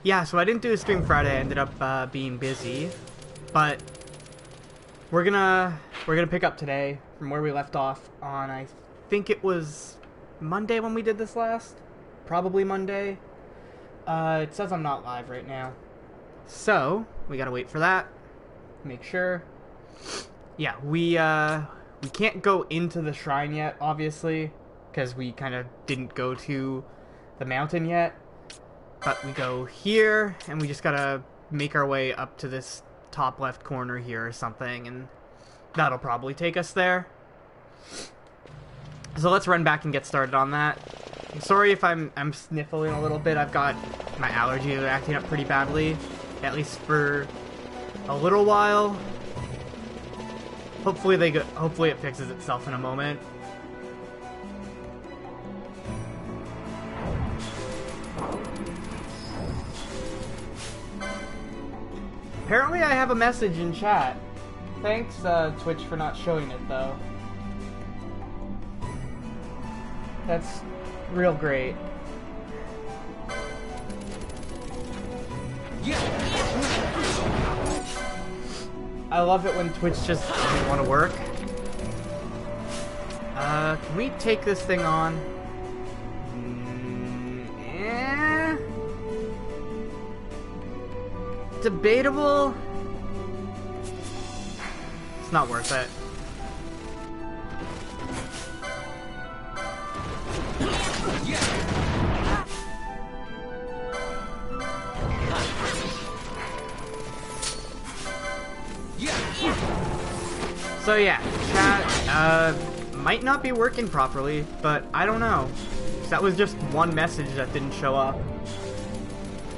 Yeah, so I didn't do a stream Friday. I ended up being busy, but we're gonna pick up today from where we left off on, I think it was Monday when we did this last. Probably Monday. It says I'm not live right now, so we gotta wait for that. Make sure. Yeah, we can't go into the shrine yet, obviously, because we kind of didn't go to the mountain yet. But we go here, and we just gotta make our way up to this top left corner here or something, and that'll probably take us there. So let's run back and get started on that. I'm sorry if I'm sniffling a little bit. I've got my allergies are acting up pretty badly, at least for a little while. Hopefully it fixes itself in a moment. Apparently I have a message in chat. Thanks, Twitch, for not showing it, though. That's real great. I love it when Twitch just doesn't want to work. Can we take this thing on? Debatable. It's not worth it. So yeah, chat might not be working properly, but I don't know. That was just one message that didn't show up.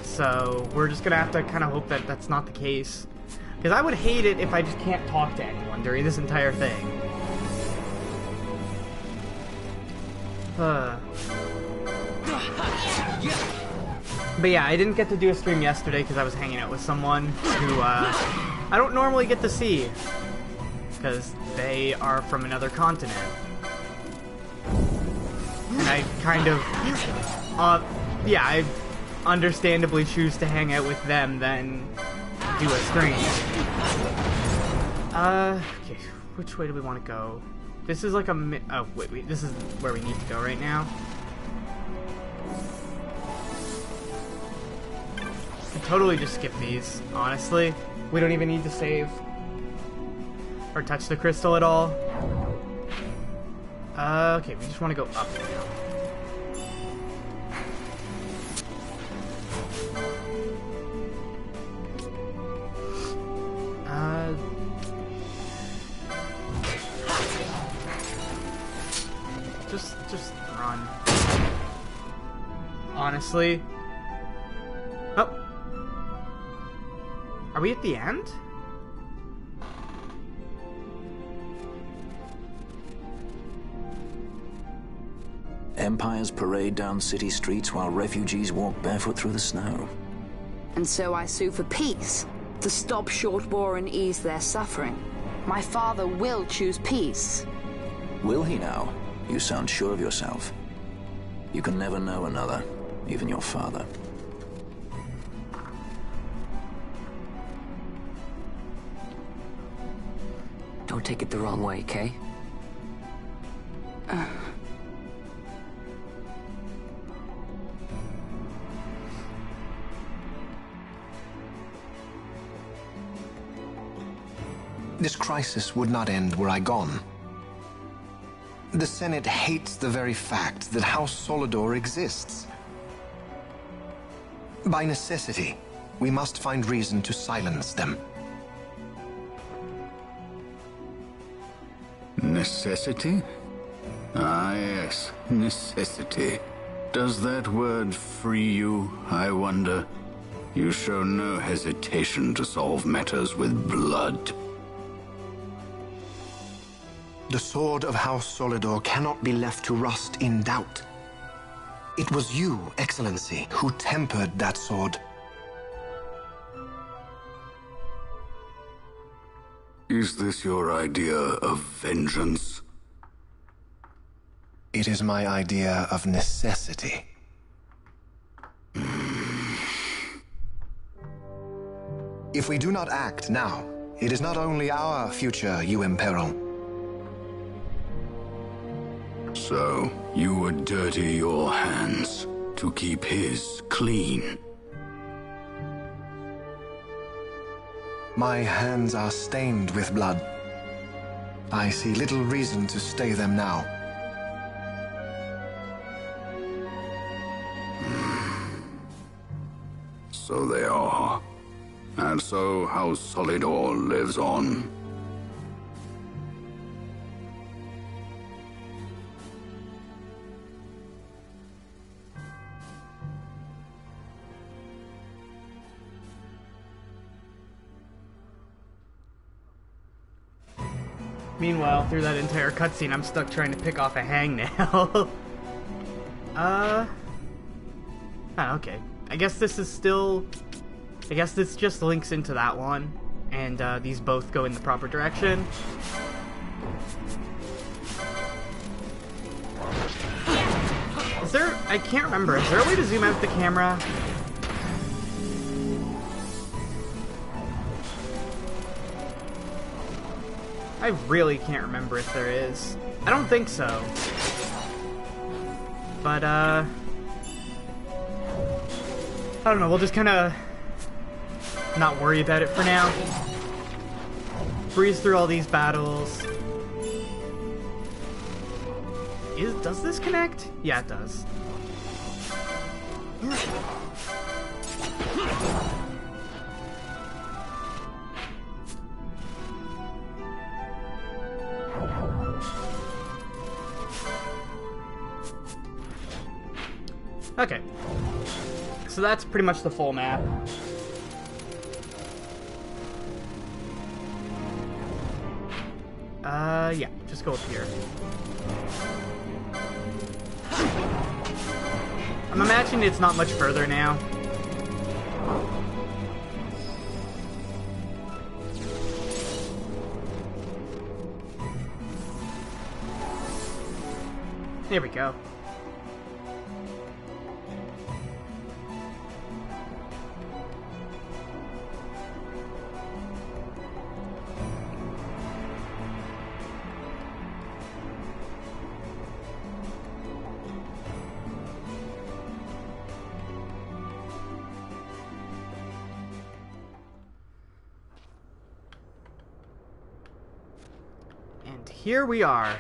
So we're just gonna have to kind of hope that that's not the case. Because I would hate it if I just can't talk to anyone during this entire thing. But yeah, I didn't get to do a stream yesterday because I was hanging out with someone who I don't normally get to see. Because they are from another continent. And I kind of, yeah, I understandably choose to hang out with them than do a stream. Okay, which way do we want to go? This is like a oh, wait, this is where we need to go right now. I totally just skip these, honestly. We don't even need to save. Or touch the crystal at all. Okay, we just want to go up now. Just run. Honestly. Oh. Are we at the end? Empires parade down city streets while refugees walk barefoot through the snow. And so I sue for peace, to stop short war and ease their suffering. My father will choose peace. Will he now? You sound sure of yourself. You can never know another, even your father. Don't take it the wrong way, Kay? This crisis would not end were I gone. The Senate hates the very fact that House Solidor exists. By necessity, we must find reason to silence them. Necessity? Ah, yes, necessity. Does that word free you, I wonder? You show no hesitation to solve matters with blood. The sword of House Solidor cannot be left to rust in doubt. It was you, Excellency, who tempered that sword. Is this your idea of vengeance? It is my idea of necessity. If we do not act now, it is not only our future you imperil. So, you would dirty your hands to keep his clean. My hands are stained with blood. I see little reason to stay them now. So they are. And so House Solidor lives on. Meanwhile, through that entire cutscene, I'm stuck trying to pick off a hangnail. Oh, okay. I guess this is still... I guess this just links into that one, and these both go in the proper direction. Is there... I can't remember. Is there a way to zoom out the camera? I really can't remember if there is. I don't think so. But, I don't know, we'll just kinda not worry about it for now. Breeze through all these battles. Does this connect? Yeah, it does. Okay. So that's pretty much the full map. Yeah, just go up here. I'm imagining it's not much further now. There we go. Here we are.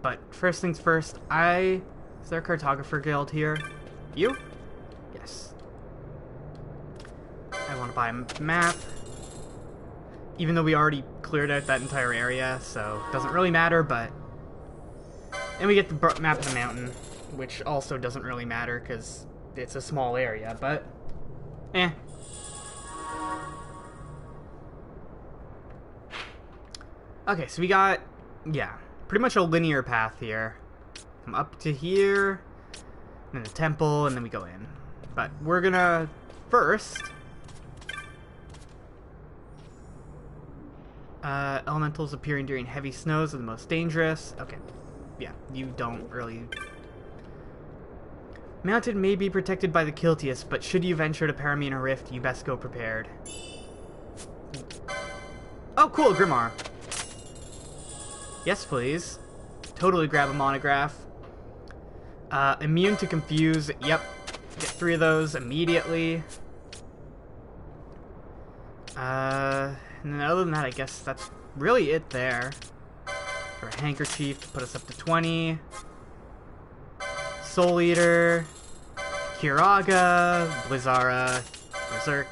But first things first, is there a cartographer guild here? You? Yes. I want to buy a map. Even though we already cleared out that entire area, so it doesn't really matter, but... And we get the map of the mountain, which also doesn't really matter, because it's a small area, but... Eh. Okay, so we got, yeah, pretty much a linear path here. Come up to here, and then the temple, and then we go in. But we're gonna, first... elementals appearing during heavy snows are the most dangerous. Okay, yeah, you don't really... Mounted may be protected by the Kiltius, but should you venture to Paramina Rift, you best go prepared. Oh, cool, Grimoire. Yes, please. Totally grab a monograph. Immune to confuse. Yep. Get 3 of those immediately. And then other than that, I guess that's really it there. For a handkerchief to put us up to 20. Soul Eater. Kiraga. Blizzara. Berserk.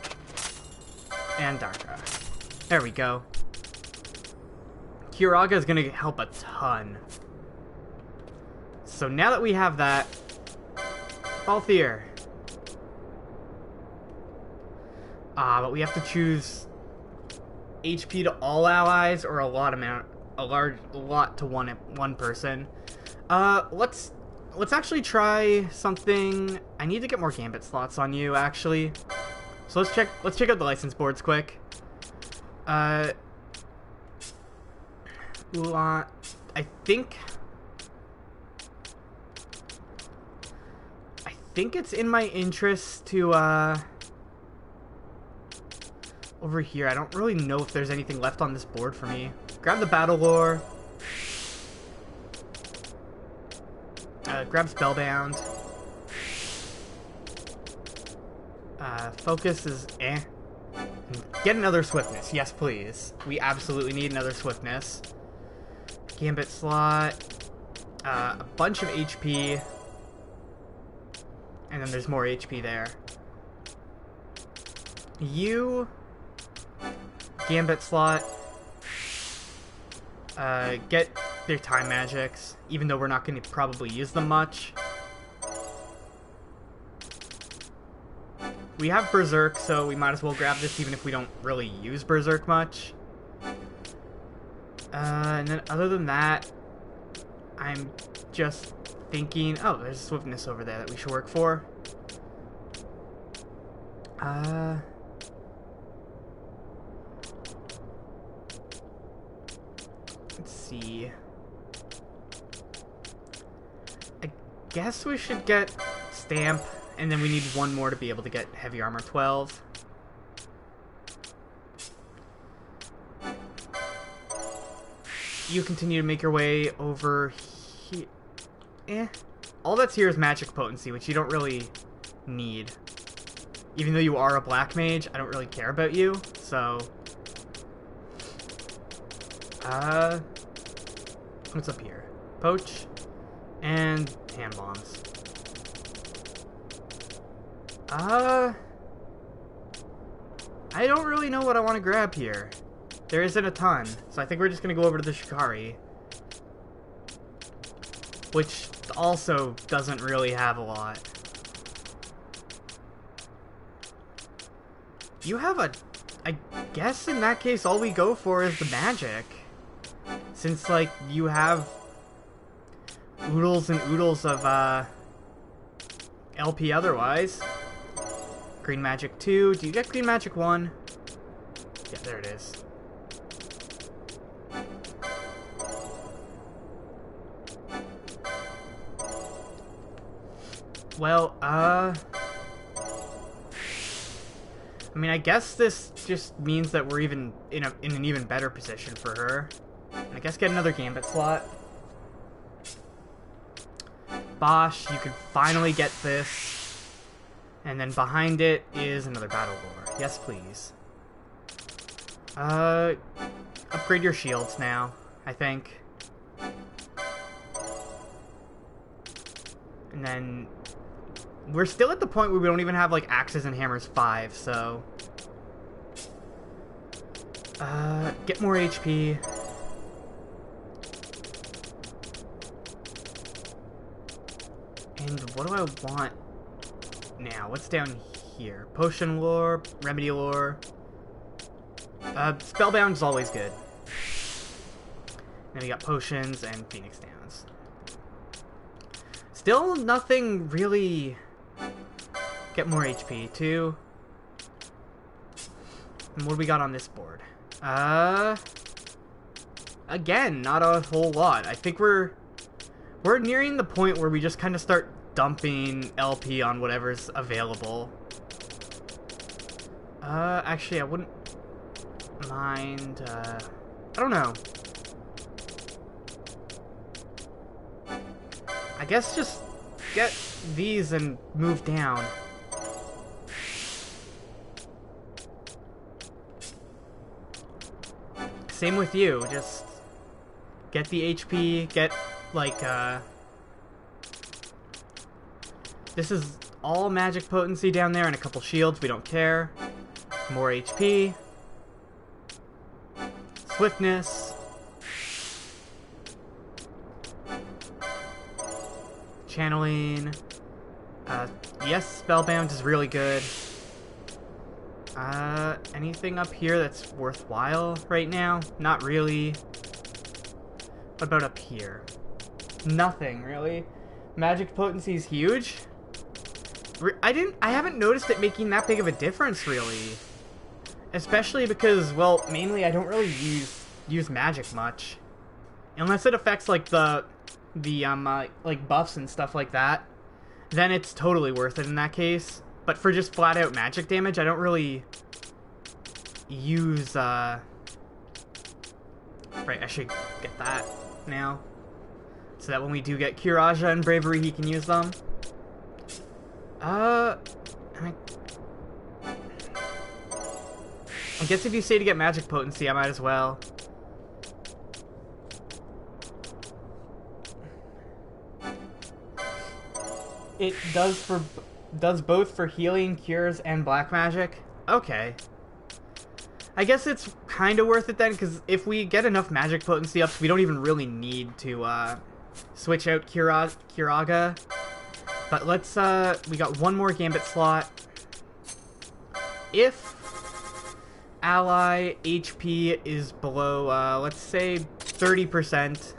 And Darkra. There we go. Kiraga is going to help a ton. So now that we have that, Balthier. But we have to choose HP to all allies or a lot to one person. Let's actually try something. I need to get more Gambit slots on you, actually. So let's check out the license boards quick. I think it's in my interest to over here. I don't really know if there's anything left on this board for me. Grab the battle lore. Grab Spellbound. Focus is eh. Get another Swiftness. Yes, please. We absolutely need another Swiftness. Gambit slot. A bunch of HP. And then there's more HP there. You... Gambit slot. Get their time magics, even though we're not going to probably use them much. We have Berserk, so we might as well grab this even if we don't really use Berserk much. And then other than that, I'm just thinking... Oh, there's Swiftness over there that we should work for. Let's see. I guess we should get Stamp, and then we need one more to be able to get Heavy Armor 12. You continue to make your way over here. All that's here is Magic Potency, which you don't really need. Even though you are a Black Mage, I don't really care about you, so... What's up here? Poach and Hand Bombs. I don't really know what I want to grab here. There isn't a ton, so I think we're just gonna go over to the Shikari. Which also doesn't really have a lot. You have a... I guess in that case all we go for is the magic. Since, like, you have oodles and oodles of, LP otherwise. Green Magic 2. Do you get Green Magic 1? Yeah, there it is. Well, I mean, I guess this just means that we're even in an even better position for her. I guess get another Gambit slot. Bosch, you can finally get this. And then behind it is another Battle Lore. Yes, please. Upgrade your shields now, I think. And then... We're still at the point where we don't even have, like, Axes and Hammers 5, so... get more HP. And what do I want now? What's down here? Potion Lore, Remedy Lore. Spellbound is always good. Then we got Potions and Phoenix Downs. Still nothing really... Get more HP, too. And what do we got on this board? Again, not a whole lot. I think we're nearing the point where we just kind of start dumping LP on whatever's available. Actually, I wouldn't mind, I don't know. I guess just get these and move down. Same with you, just get the HP, get, like, this is all magic potency down there and a couple shields, we don't care. More HP. Swiftness. Channeling. Yes, Spellbound is really good. Anything up here that's worthwhile right now? Not really. What about up here? Nothing, really. Magic potency is huge. I haven't noticed it making that big of a difference, really. Especially because, well, mainly I don't really use magic much. Unless it affects, like, like, buffs and stuff like that. Then it's totally worth it in that case. But for just flat-out magic damage, I don't really use, right, I should get that now. So that when we do get Kiraja and Bravery, he can use them. I guess if you say to get Magic Potency, I might as well. It does both for healing, cures, and black magic. Okay. I guess it's kind of worth it then, because if we get enough magic potency ups, we don't even really need to switch out Kiraga. But let's we got one more Gambit slot. If ally HP is below, let's say 30%,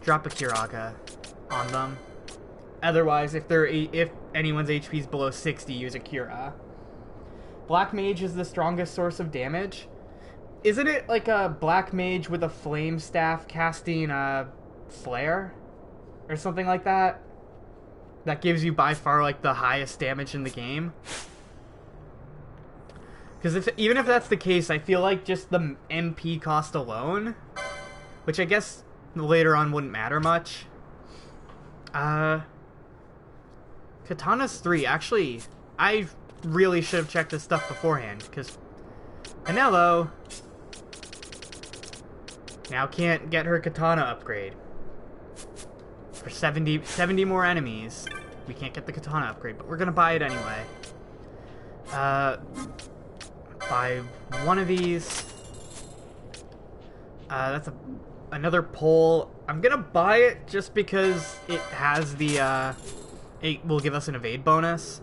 drop a Kiraga on them. Otherwise, if anyone's HP is below 60, use a Kira. Black Mage is the strongest source of damage. Isn't it like a Black Mage with a Flame Staff casting a Flare? Or something like that? That gives you by far like the highest damage in the game? Because even if that's the case, I feel like just the MP cost alone, which I guess later on wouldn't matter much. Katana's 3. Actually, I really should have checked this stuff beforehand, because Anello now can't get her Katana upgrade. For 70 more enemies, we can't get the Katana upgrade, but we're gonna buy it anyway. Buy one of these. That's another pole. I'm gonna buy it just because it has the, it will give us an evade bonus.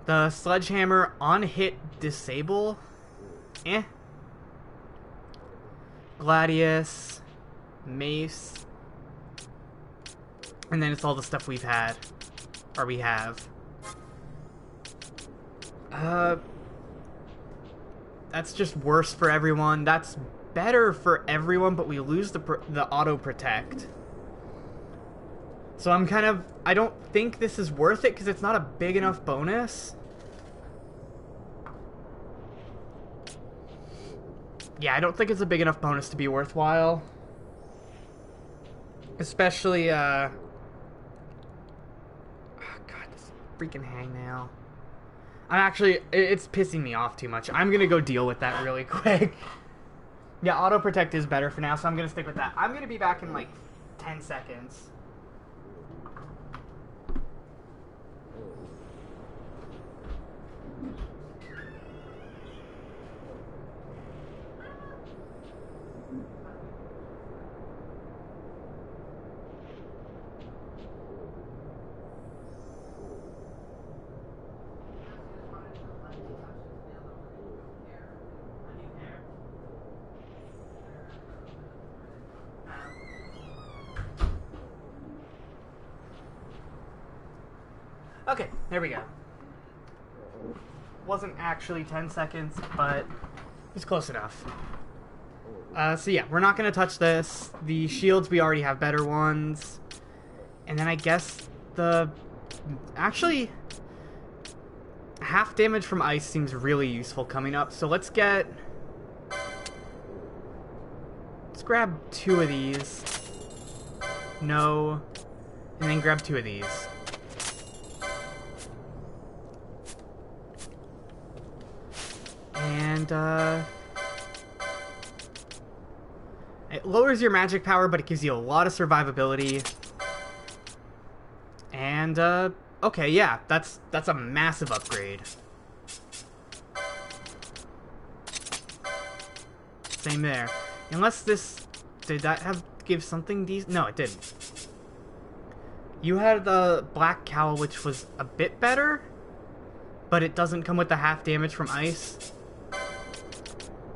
The Sledgehammer on hit disable. Gladius. Mace. And then it's all the stuff we've had. Or we have. That's just worse for everyone. That's better for everyone, but we lose the auto protect. So I don't think this is worth it because it's not a big enough bonus. Yeah, I don't think it's a big enough bonus to be worthwhile. Especially, oh God, this freaking hangnail. It's pissing me off too much. I'm gonna go deal with that really quick. Yeah, auto protect is better for now, so I'm gonna stick with that. I'm gonna be back in like 10 seconds. Okay, there we go. Wasn't actually 10 seconds, but it's close enough. So yeah, we're not going to touch this. The shields, we already have better ones. And then I guess actually, half damage from ice seems really useful coming up. So let's grab 2 of these. No. And then grab 2 of these. And, it lowers your magic power, but it gives you a lot of survivability. And, okay, yeah, that's a massive upgrade. Same there. Unless did that give something decent? No, it didn't. You had the Black Cowl, which was a bit better, but it doesn't come with the half damage from ice.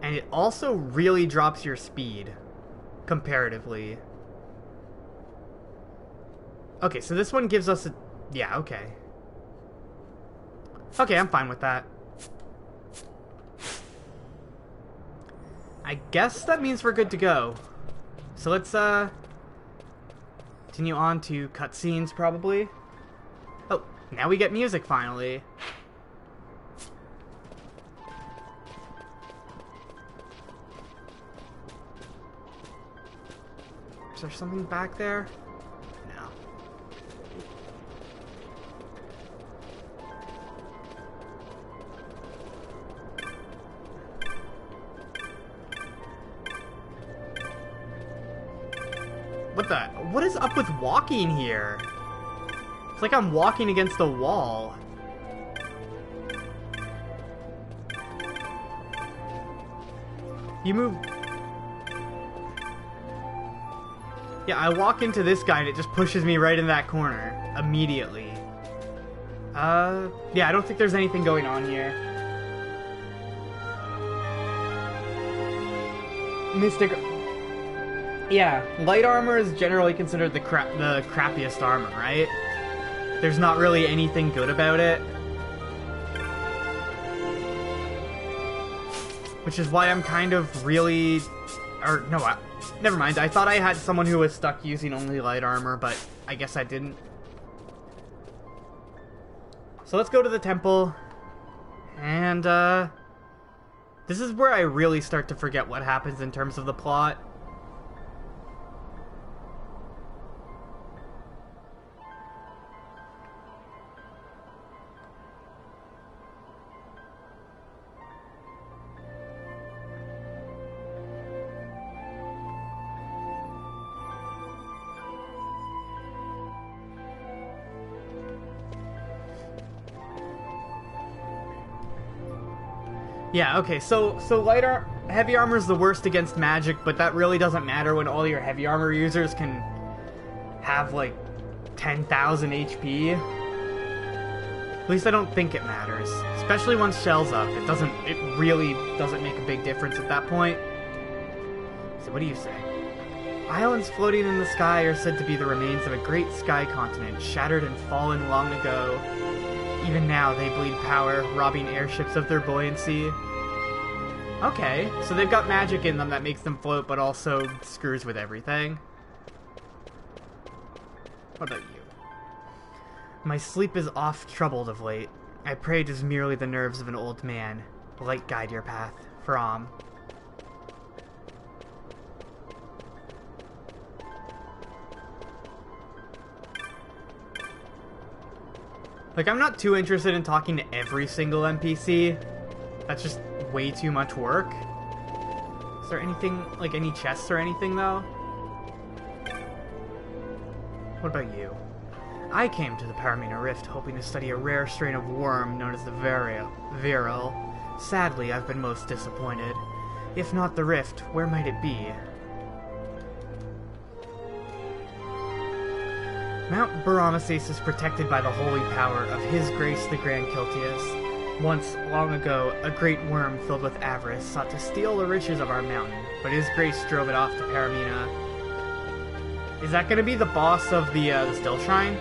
And it also really drops your speed, comparatively. Okay, so this one gives us a... Yeah, okay. Okay, I'm fine with that. I guess that means we're good to go. So let's, continue on to cutscenes, probably. Oh, now we get music, finally. there something back there? No. What is up with walking here? It's like I'm walking against a wall. You move... Yeah, I walk into this guy and it just pushes me right in that corner. Immediately. Yeah, I don't think there's anything going on here. Mystic... Yeah, light armor is generally considered the crappiest armor, right? There's not really anything good about it. Which is why I'm kind of really... Or, no, never mind. I thought I had someone who was stuck using only light armor, but I guess I didn't. So let's go to the temple. And, this is where I really start to forget what happens in terms of the plot. Yeah, okay, so heavy armor is the worst against magic, but that really doesn't matter when all your heavy armor users can have, like, 10,000 HP. At least I don't think it matters. Especially once Shell's up. It really doesn't make a big difference at that point. So what do you say? Islands floating in the sky are said to be the remains of a great sky continent, shattered and fallen long ago. Even now, they bleed power, robbing airships of their buoyancy. Okay, so they've got magic in them that makes them float, but also screws with everything. What about you? My sleep is oft troubled of late. I pray it is merely the nerves of an old man. Light guide your path. From. Like, I'm not too interested in talking to every single NPC. That's just way too much work. Is there anything, like any chests or anything, though? What about you? I came to the Paramina Rift hoping to study a rare strain of worm known as the Viral. Sadly, I've been most disappointed. If not the Rift, where might it be? Mount Baramaces is protected by the holy power of His Grace the Grand Kiltius. Once, long ago, a great worm filled with avarice sought to steal the riches of our mountain, but His Grace drove it off to Paramina. Is that going to be the boss of the Still Shrine?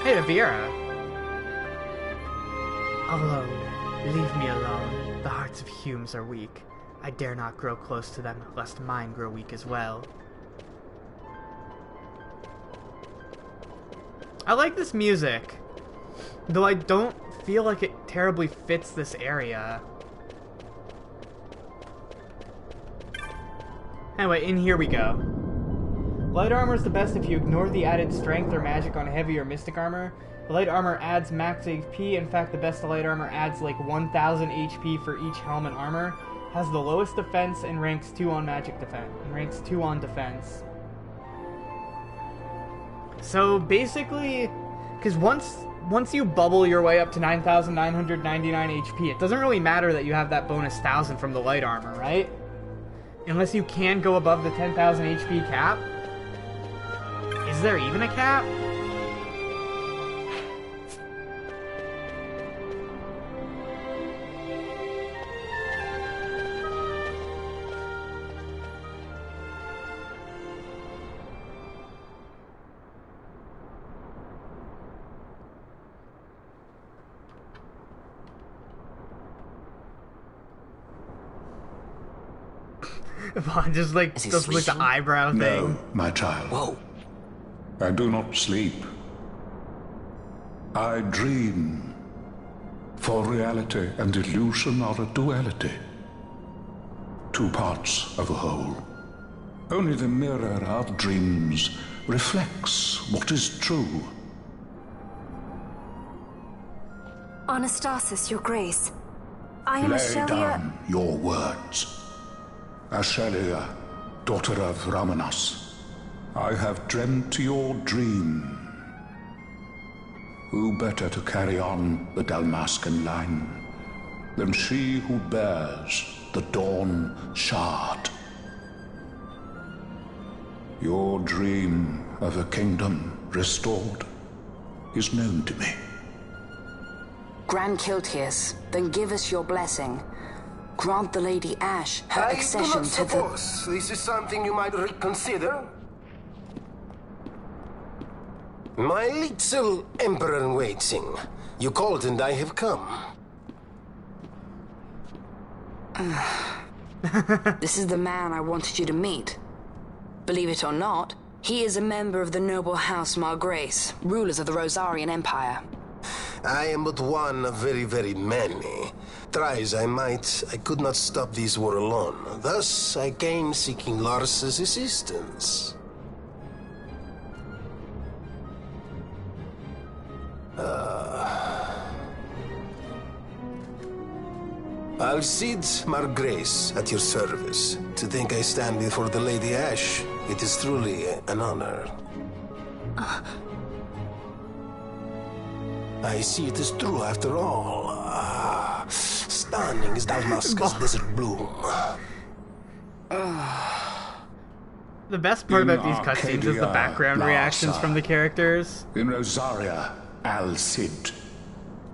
Hey, the Viera. Alone. Leave me alone. The hearts of Humes are weak. I dare not grow close to them, lest mine grow weak as well. I like this music, though I don't feel like it terribly fits this area. Anyway, in here we go. Light armor is the best if you ignore the added strength or magic on heavy or mystic armor. The light armor adds max HP. In fact, the best light armor adds like 1,000 HP for each helm and armor. Has the lowest defense and ranks 2 on magic defense. And ranks 2 on defense. So basically, because once you bubble your way up to 9,999 HP, it doesn't really matter that you have that bonus 1,000 from the light armor, right? Unless you can go above the 10,000 HP cap. Is there even a cap? Just like the eyebrow thing. No, my child. Whoa. I do not sleep. I dream. For reality and illusion are a duality. 2 parts of a whole. Only the mirror of dreams reflects what is true. Anastasis, Your Grace. I am Lay Ashelia. down your words. Ashelia, daughter of Ramanas, I have dreamt your dream. Who better to carry on the Dalmascan line than she who bears the Dawn Shard? Your dream of a kingdom restored is known to me. Grand Kiltius, then give us your blessing. Grant the Lady Ash her accession to the... I do not suppose this is something you might reconsider. My little Emperor-in-waiting. You called and I have come. This is the man I wanted you to meet. Believe it or not, he is a member of the noble house Margrace, rulers of the Rosarian Empire. I am but one of very, very many. Try as I might, I could not stop this war alone. Thus, I came seeking Lars's assistance. Alcide Margrace at your service. To think I stand before the Lady Ash, it is truly an honor. I see it is true after all. Stunning is Dalmasca's desert bloom. The best part In about these cutscenes is the Arcadia, background reactions Larsa. from the characters. In Rosaria, Alcid,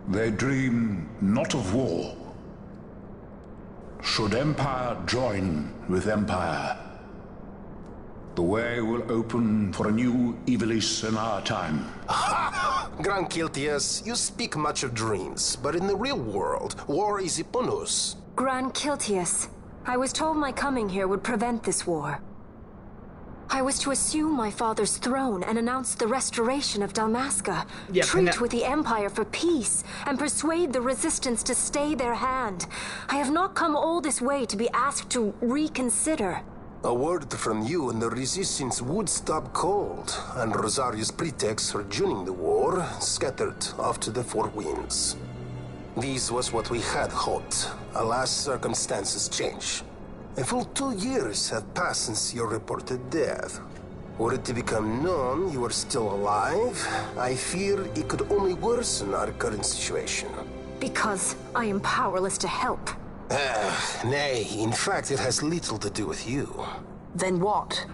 they dream not of war. Should empire join with empire, the way will open for a new Ivalice in our time. Grand Kiltius, you speak much of dreams, but in the real world, war is upon us. Grand Kiltius, I was told my coming here would prevent this war. I was to assume my father's throne and announce the restoration of Dalmasca, Yeah, treat with the Empire for peace, and persuade the Resistance to stay their hand. I have not come all this way to be asked to reconsider. A word from you and the Resistance would stop cold, and Rosaria's pretext for joining the war scattered off to the four winds. This was what we had hoped. Alas, circumstances change. A full 2 years have passed since your reported death. Were it to become known you are still alive, I fear it could only worsen our current situation. Because I am powerless to help. Nay, in fact it has little to do with you. Then what?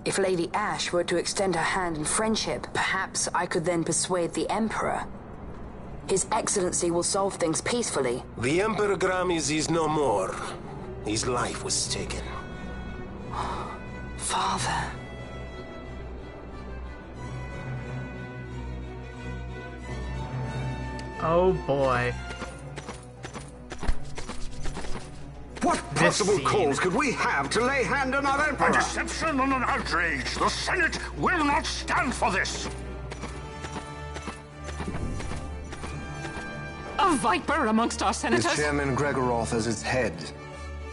If Lady Ash were to extend her hand in friendship, perhaps I could then persuade the Emperor. His Excellency will solve things peacefully. The Emperor Gramis is no more. His life was taken. Father. Oh boy. What possible scene. cause could we have to lay hand on our Emperor? A deception and an outrage. The Senate will not stand for this. A viper amongst our With senators? Chairman Gregoroth as its head.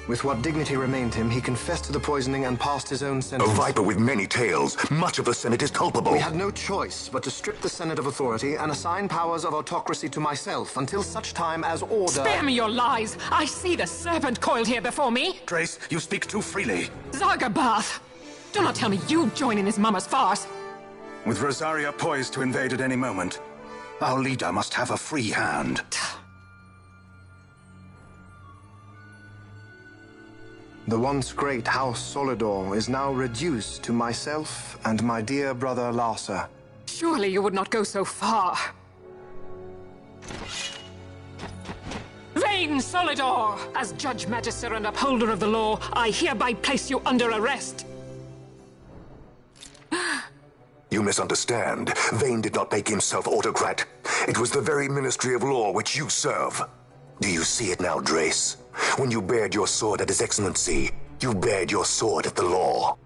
With what dignity remained him, he confessed to the poisoning and passed his own A sentence. viper with many tails. Much of the Senate is culpable. We had no choice but to strip the Senate of authority and assign powers of autocracy to myself until such time as order... Spare me your lies! I see the serpent coiled here before me! Trace, you speak too freely. Zargabath! Do not tell me you join in his mama's farce! With Rosaria poised to invade at any moment, our leader must have a free hand. The once great House Solidor is now reduced to myself and my dear brother Larsa. Surely you would not go so far. Vain Solidor! As Judge Magister and upholder of the law, I hereby place you under arrest. You misunderstand. Vane did not make himself autocrat. It was the very Ministry of Law which you serve. Do you see it now, Drace? When you bared your sword at His Excellency, you bared your sword at the law.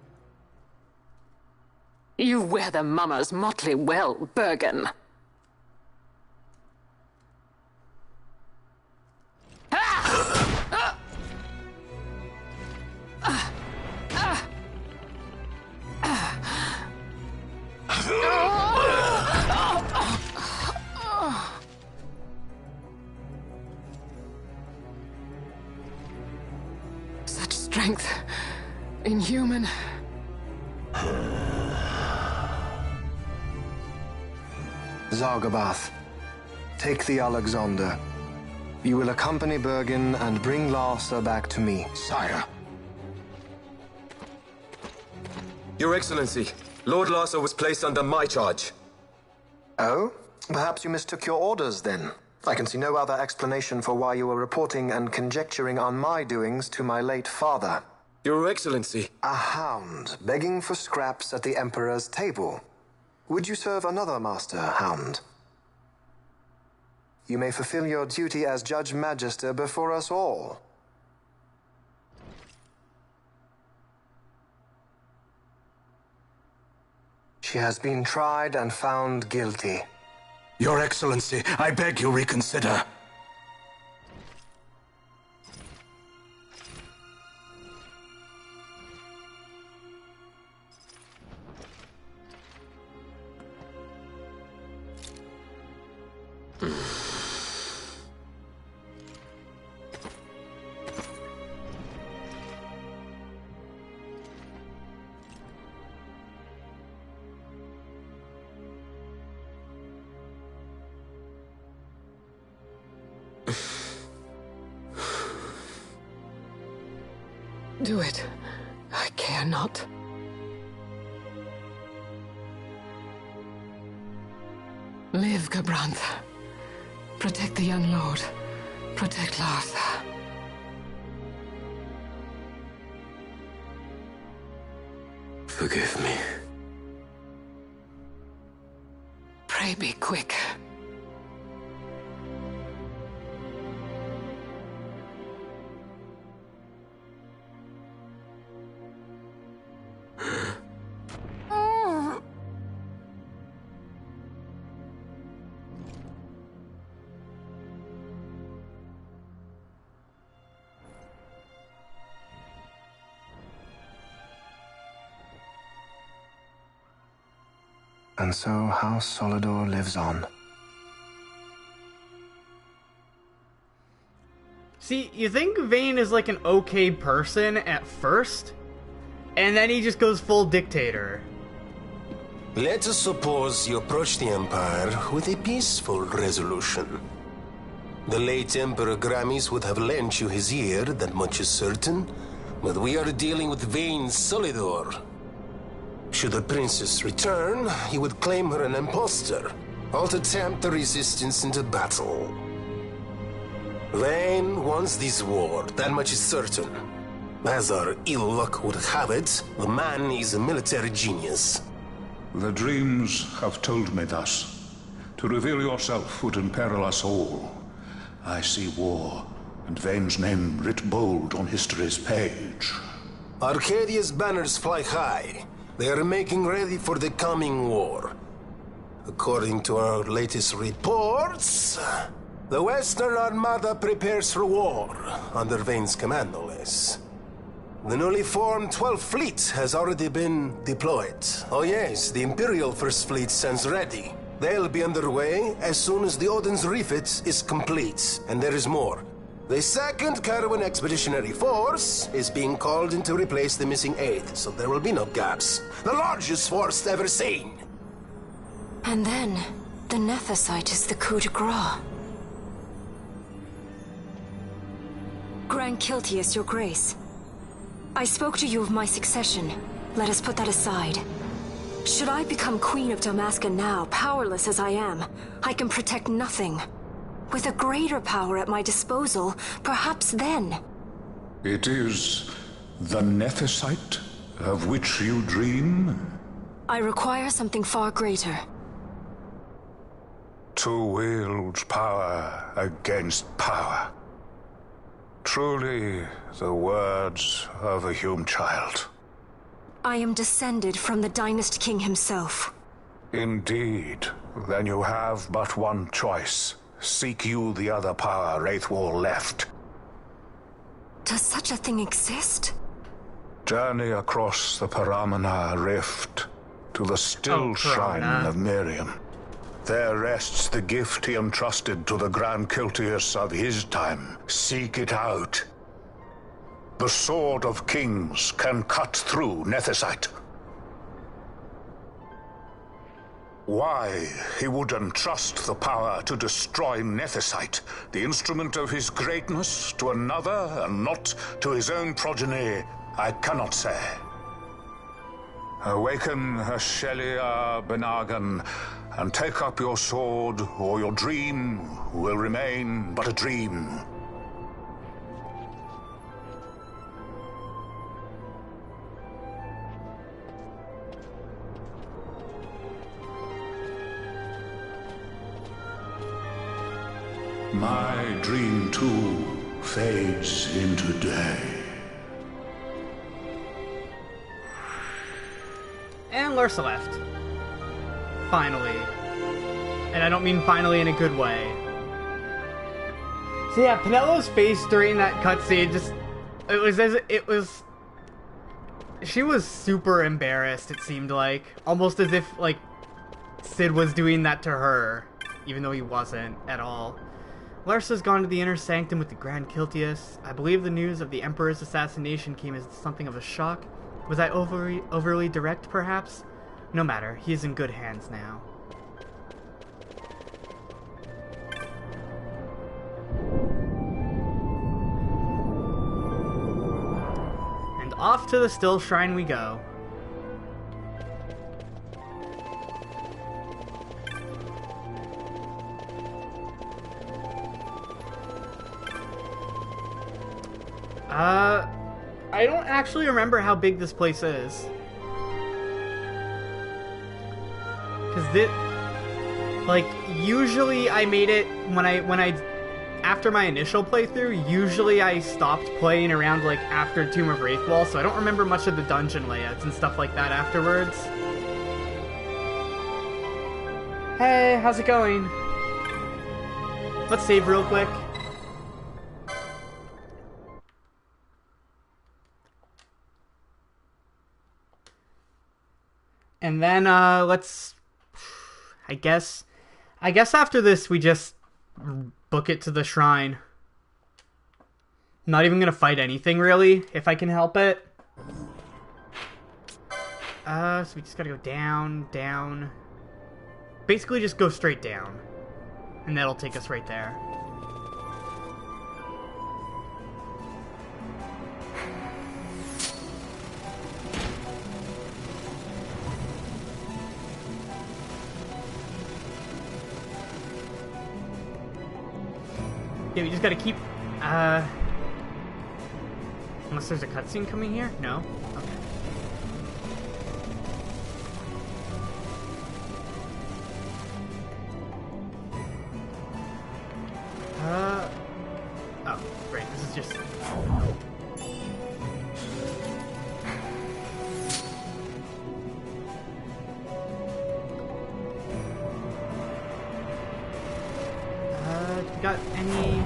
You wear the mama's motley well, Bergen. strength. Inhuman. Zargabath, take the Alexander. You will accompany Bergen and bring Larsa back to me. Sire. Your Excellency, Lord Larsa was placed under my charge. Oh? Perhaps you mistook your orders, then. I can see no other explanation for why you were reporting and conjecturing on my doings to my late father. Your Excellency. A hound begging for scraps at the Emperor's table. Would you serve another master, Hound? You may fulfill your duty as Judge Magister before us all. She has been tried and found guilty. Your Excellency, I beg you reconsider. Do it. I care not. Live, Gabrantha. Protect the young lord. Protect Larsa. Forgive me. Pray be quick. And so House Solidor lives on. See, you think Vayne is like an okay person at first, and then he just goes full dictator. Let us suppose you approach the Empire with a peaceful resolution. The late Emperor Gramis would have lent you his ear, that much is certain, but we are dealing with Vayne Solidor. Should the princess return, he would claim her an impostor, or to tempt the resistance into battle. Vayne wants this war, that much is certain. As our ill luck would have it, the man is a military genius. The dreams have told me thus. To reveal yourself would imperil us all. I see war, and Vayne's name writ bold on history's page. Arcadia's banners fly high. They are making ready for the coming war. According to our latest reports, the Western Armada prepares for war, under Vayne's command, no less. The newly formed 12th Fleet has already been deployed. Oh yes, the Imperial First Fleet stands ready. They'll be underway as soon as the Odin's refit is complete, and there is more. The 2nd Caravan Expeditionary Force is being called in to replace the missing 8th, so there will be no gaps. The largest force ever seen! And then, the Nephesite is the coup de grace. Grand Kiltius, your grace. I spoke to you of my succession. Let us put that aside. Should I become Queen of Dalmasca now, powerless as I am, I can protect nothing. With a greater power at my disposal, perhaps then. It is the Nephesite of which you dream? I require something far greater. To wield power against power. Truly, the words of a human child. I am descended from the Dynast King himself. Indeed. Then you have but one choice. Seek you the other power Wraithwall left. Does such a thing exist? Journey across the Paramana Rift to the still shrine of Miriam. There rests the gift he entrusted to the Grand Kiltius of his time. Seek it out. The Sword of Kings can cut through Nethicite. Why he would entrust the power to destroy Nethicite, the instrument of his greatness, to another and not to his own progeny, I cannot say. Awaken Ashelia Benagan, and take up your sword, or your dream will remain but a dream. My dream, too, fades into day. And Lursa left. Finally. And I don't mean finally in a good way. So yeah, Penello's face during that cutscene she was super embarrassed, it seemed like. Almost as if, like, Cid was doing that to her, even though he wasn't at all. Larsa's gone to the inner sanctum with the Grand Kiltius. I believe the news of the Emperor's assassination came as something of a shock. Was I overly direct, perhaps? No matter, he is in good hands now. And off to the Still Shrine we go. I don't actually remember how big this place is. Like, usually I made it after my initial playthrough, usually I stopped playing around, like, after Tomb of Wraithwall, so I don't remember much of the dungeon layouts and stuff like that afterwards. Hey, how's it going? Let's save real quick. And then, let's... I guess after this, we just book it to the shrine. I'm not even gonna fight anything, really, if I can help it. So we just gotta go down, down. Basically, just go straight down. And that'll take us right there. Yeah, we just gotta keep, unless there's a cutscene coming here? No? Okay. Oh, great, this is just... got any...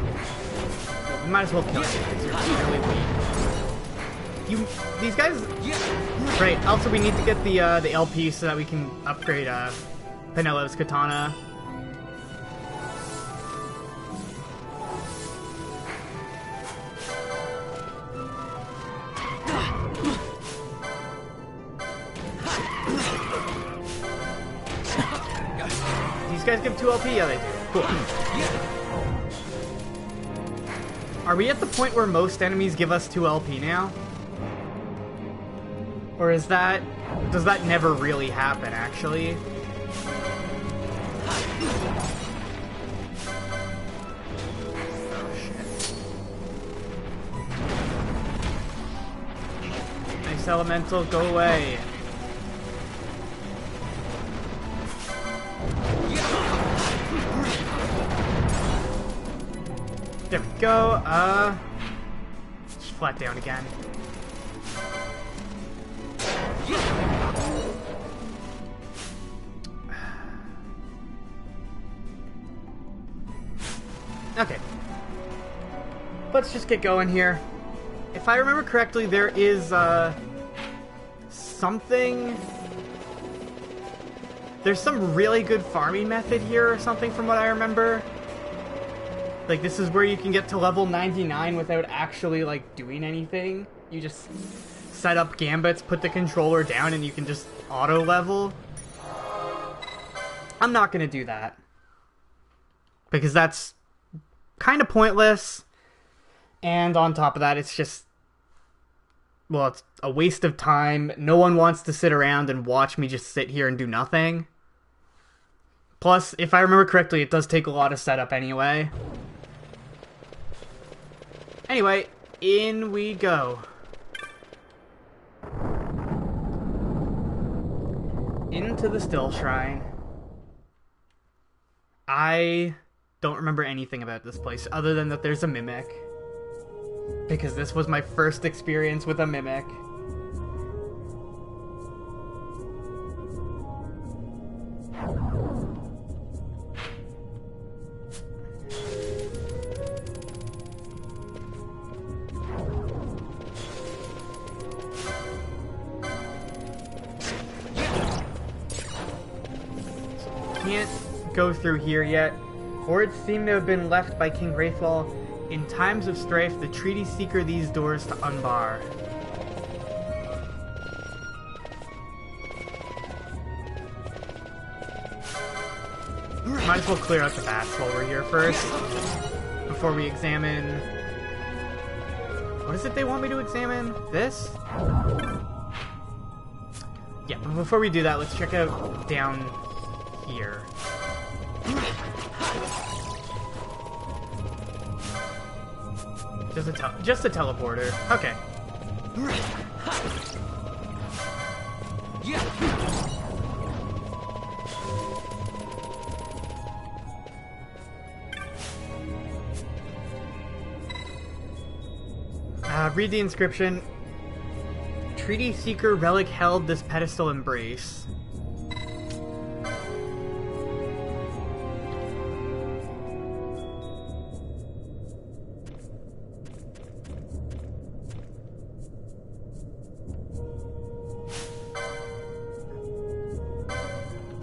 Well, we might as well kill it because you're really weak. These guys... Right, also we need to get the LP so that we can upgrade Penello's katana. These guys give 2 LP? Yeah, they do. Cool. Are we at the point where most enemies give us 2 LP now? Or does that never really happen, actually? Oh, shit. Nice elemental, go away. There we go, just flat down again. Okay. Let's just get going here. If I remember correctly, there is, something... There's some really good farming method here or something from what I remember. Like, this is where you can get to level 99 without actually, like, doing anything. You just set up gambits, put the controller down, and you can just auto-level. I'm not gonna do that. Because that's kind of pointless. And on top of that, it's just... well, it's a waste of time. No one wants to sit around and watch me just sit here and do nothing. Plus, if I remember correctly, it does take a lot of setup anyway. Anyway, in we go. Into the Still Shrine. I don't remember anything about this place other than that there's a mimic. Because this was my first experience with a mimic. Can't go through here yet. Words seem to have been left by King Wraithwall. In times of strife, the treaty seeker these doors to unbar. Might as well clear out the bats while we're here first, before we examine... what is it they want me to examine? This? Yeah, but before we do that, let's check out down here. Just a teleporter. Okay. Read the inscription. Treaty Seeker relic held this pedestal embrace.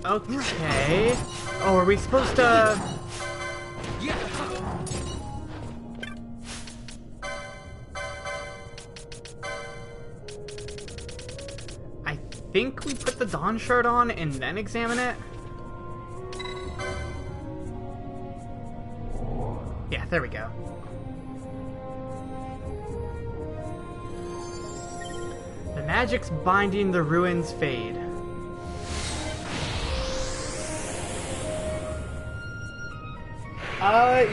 Okay. Oh, are we supposed to... I think we put the Dawn Shard on and then examine it? Yeah, there we go. The magic's binding the ruins fade.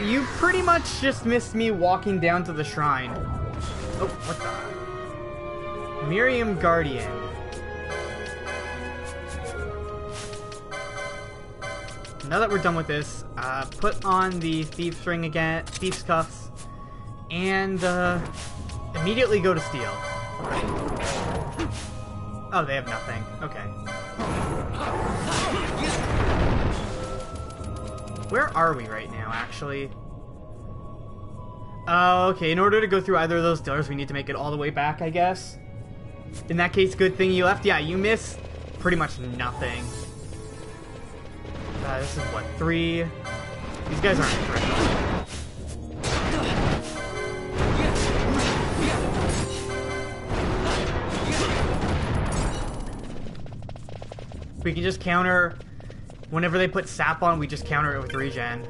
You pretty much just missed me walking down to the shrine. Oh, what the? Miriam Guardian. Now that we're done with this, put on the Thief's Ring again, Thief's Cuffs, and, immediately go to Steel. Oh, they have nothing. Okay. Where are we right now, actually? Oh, okay. In order to go through either of those doors, we need to make it all the way back, I guess. In that case, good thing you left. Yeah, you missed pretty much nothing. This is, what, 3? These guys aren't threatening. We can just counter... whenever they put sap on, we just counter it with regen.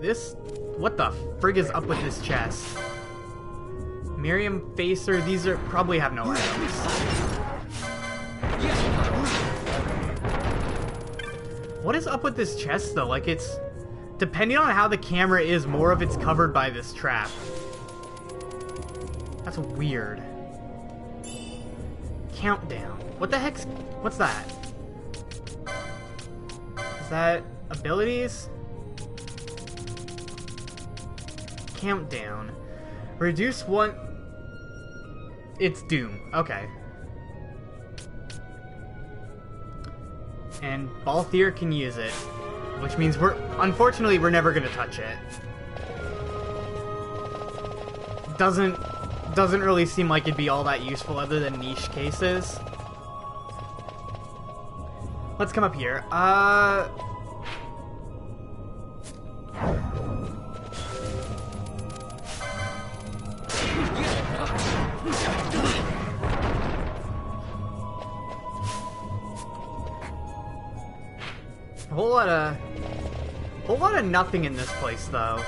This... what the frig is up with this chest? Miriam Facer, these are... probably have no items. What is up with this chest, though? Like, it's... depending on how the camera is, more of it's covered by this trap. That's weird. Countdown. What the heck's... what's that? Is that abilities? Countdown. Reduce one... it's Doom. Okay. And Balthier can use it. Which means unfortunately, we're never gonna touch it. Doesn't really seem like it'd be all that useful other than niche cases. Let's come up here. lot of nothing in this place, though.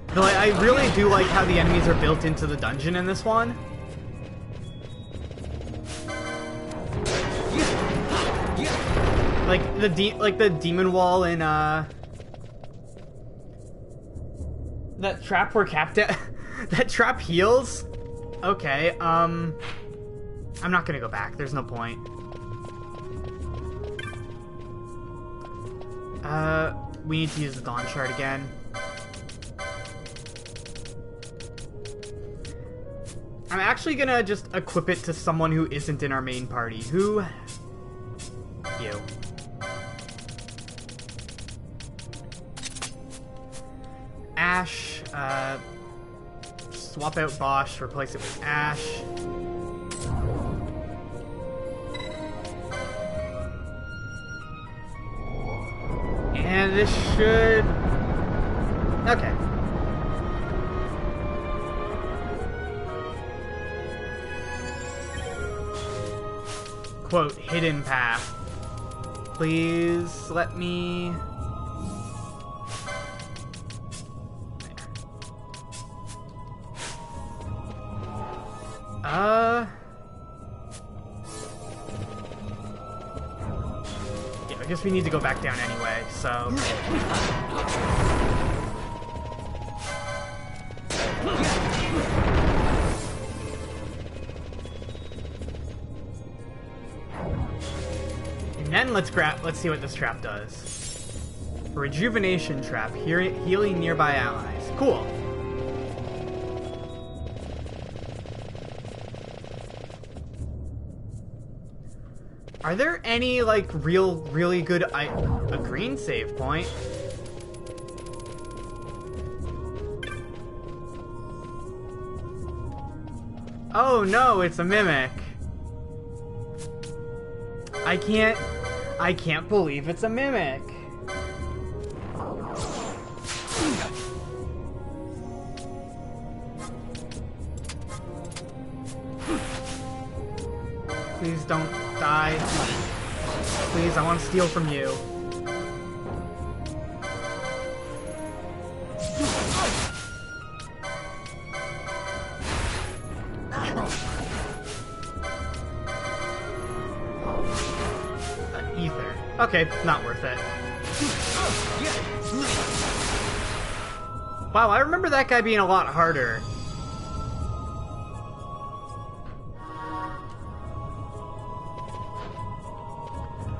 Though I really do like how the enemies are built into the dungeon in this one. Like the demon wall in that trap where Captain that trap heals. Okay, I'm not gonna go back. There's no point. We need to use the Dawn Shard again. I'm actually gonna just equip it to someone who isn't in our main party. Who? You. Ash, swap out Bosch, replace it with Ash. And this should... Okay. Quote, hidden path. Please let me... Yeah, I guess we need to go back down anyway, so... And then let's see what this trap does. A rejuvenation trap, healing nearby allies. Cool. Are there any, like, really good... a green save point? Oh no, it's a mimic. I can't believe it's a mimic. Please don't die. Please, I want to steal from you. Ether. Okay, not worth it. Wow, I remember that guy being a lot harder.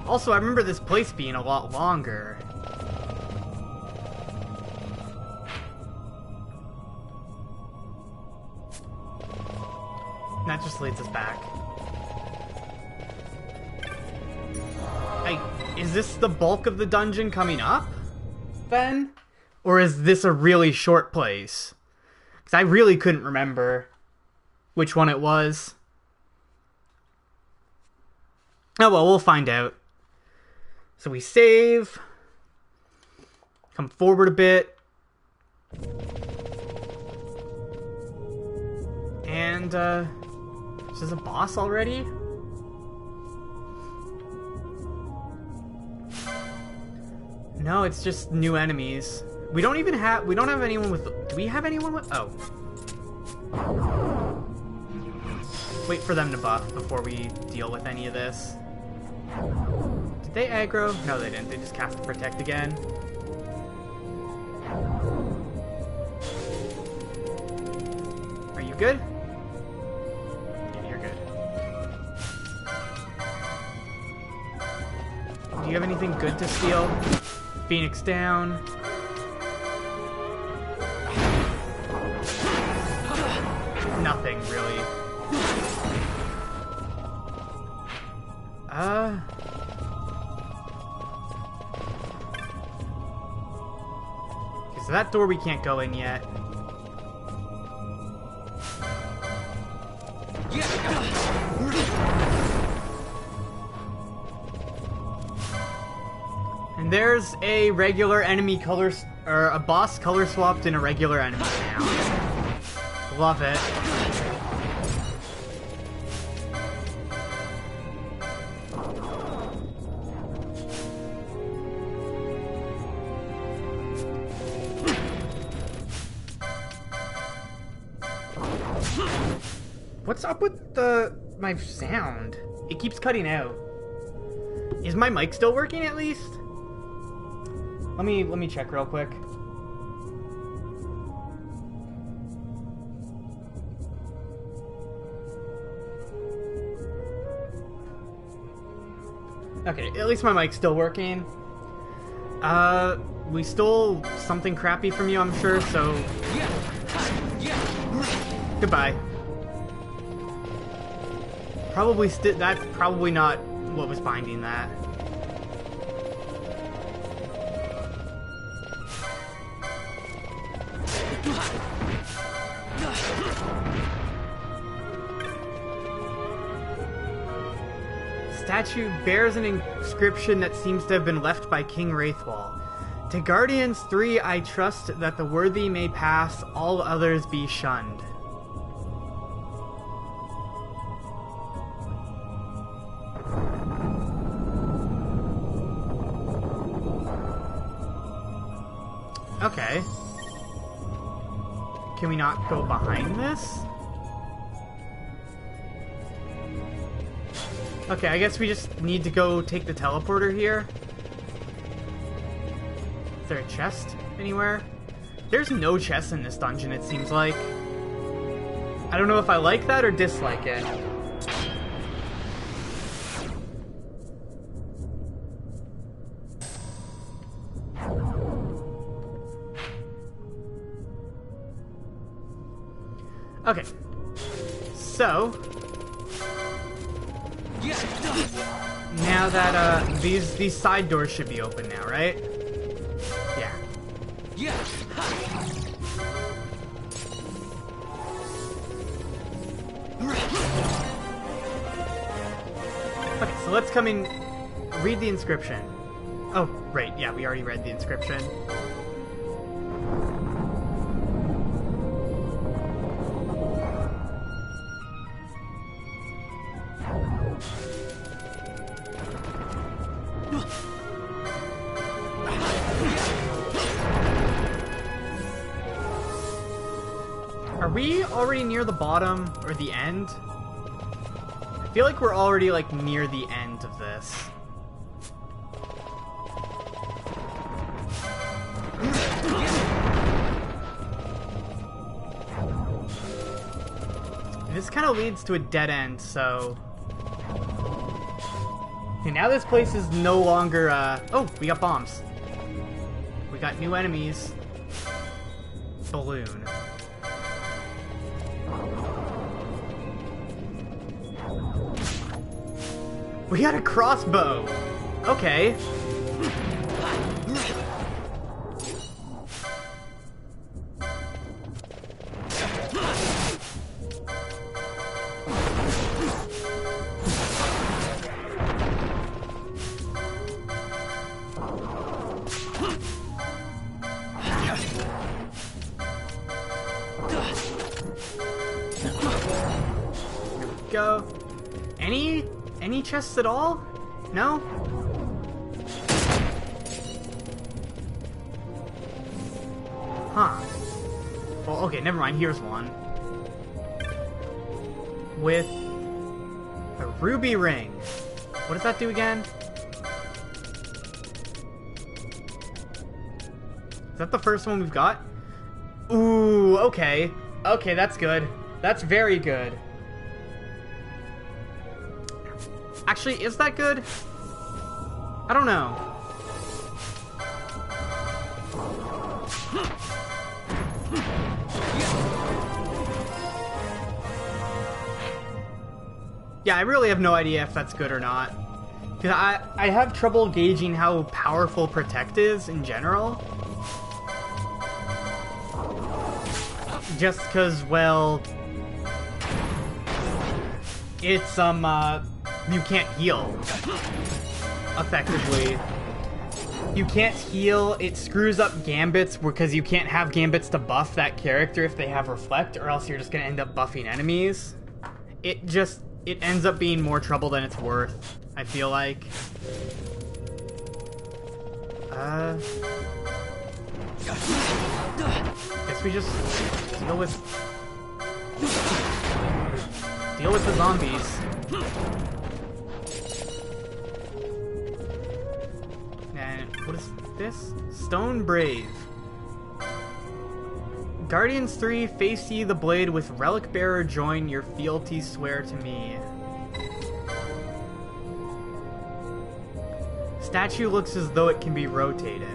Also, I remember this place being a lot longer. And that just leads us back. Is this the bulk of the dungeon coming up, then? Or is this a really short place? Because I really couldn't remember which one it was. Oh well, we'll find out. So we save, come forward a bit, and this is a boss already? No, it's just new enemies. We don't have anyone with, do we have anyone with, oh. Wait for them to buff before we deal with any of this. Did they aggro? No, they didn't. They just cast Protect again. Are you good? Yeah, you're good. Do you have anything good to steal? Phoenix down. Nothing, really. Okay, so that door we can't go in yet. And there's a regular enemy color, or a boss color swapped in a regular enemy now. Love it. What's up with my sound? It keeps cutting out. Is my mic still working at least? Let me check real quick. Okay, at least my mic's still working. We stole something crappy from you, I'm sure, so... Goodbye. That's probably not what was binding that. Statue bears an inscription that seems to have been left by King Wraithwall. To Guardians 3, I trust that the worthy may pass, all others be shunned. Okay. Can we not go behind this? Okay, I guess we just need to go take the teleporter here. Is there a chest anywhere? There's no chest in this dungeon, it seems like. I don't know if I like that or dislike it. Okay. So... now that, these side doors should be open now, right? Yeah. Okay, so let's come in, read the inscription. Oh, right, yeah, we already read the inscription. Are we already near the bottom or the end? I feel like we're already like near the end of this. This kind of leads to a dead end, so... Okay, now this place is no longer, oh, we got bombs. We got new enemies. Balloon. We got a crossbow! Okay. Go. Any chests at all? No? Huh. Well, okay, never mind. Here's one. With a ruby ring. What does that do again? Is that the first one we've got? Ooh, okay. Okay, that's good. That's very good. Actually, is that good? I don't know. Yeah, I really have no idea if that's good or not. Because I have trouble gauging how powerful Protect is in general. Just because, well... it's, you can't heal. Effectively. You can't heal, it screws up gambits because you can't have gambits to buff that character if they have Reflect, or else you're just gonna end up buffing enemies. It ends up being more trouble than it's worth, I feel like. Guess we just deal with... Deal with the zombies. And what is this? Stone Brave. Guardians 3, face ye the blade with Relic Bearer join, your fealty swear to me. Statue looks as though it can be rotated.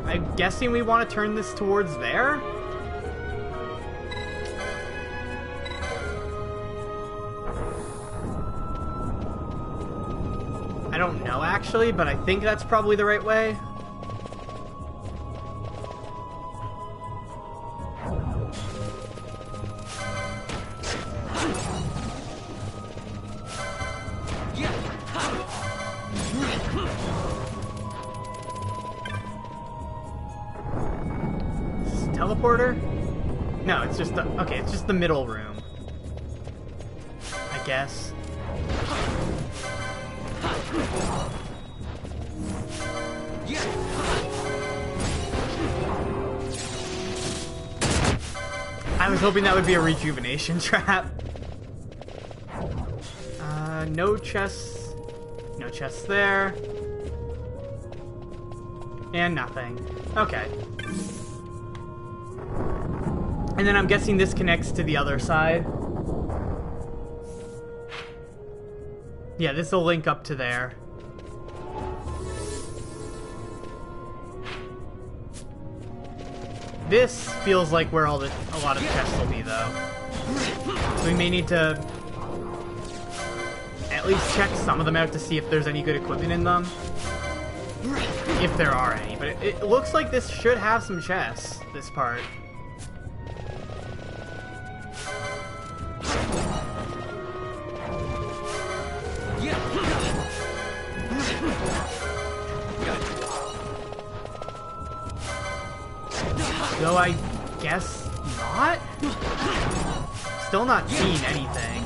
I'm guessing we want to turn this towards there? I don't know actually, but I think that's probably the right way. Teleporter? No, it's just the... Okay, it's just the middle room. I guess. I was hoping that would be a rejuvenation trap. No chests. No chests there. And nothing. Okay. And then I'm guessing this connects to the other side. Yeah, this will link up to there. This feels like where a lot of chests will be, though. So we may need to at least check some of them out to see if there's any good equipment in them. If there are any. But it looks like this should have some chests, this part. Though I guess not? Still not seeing anything.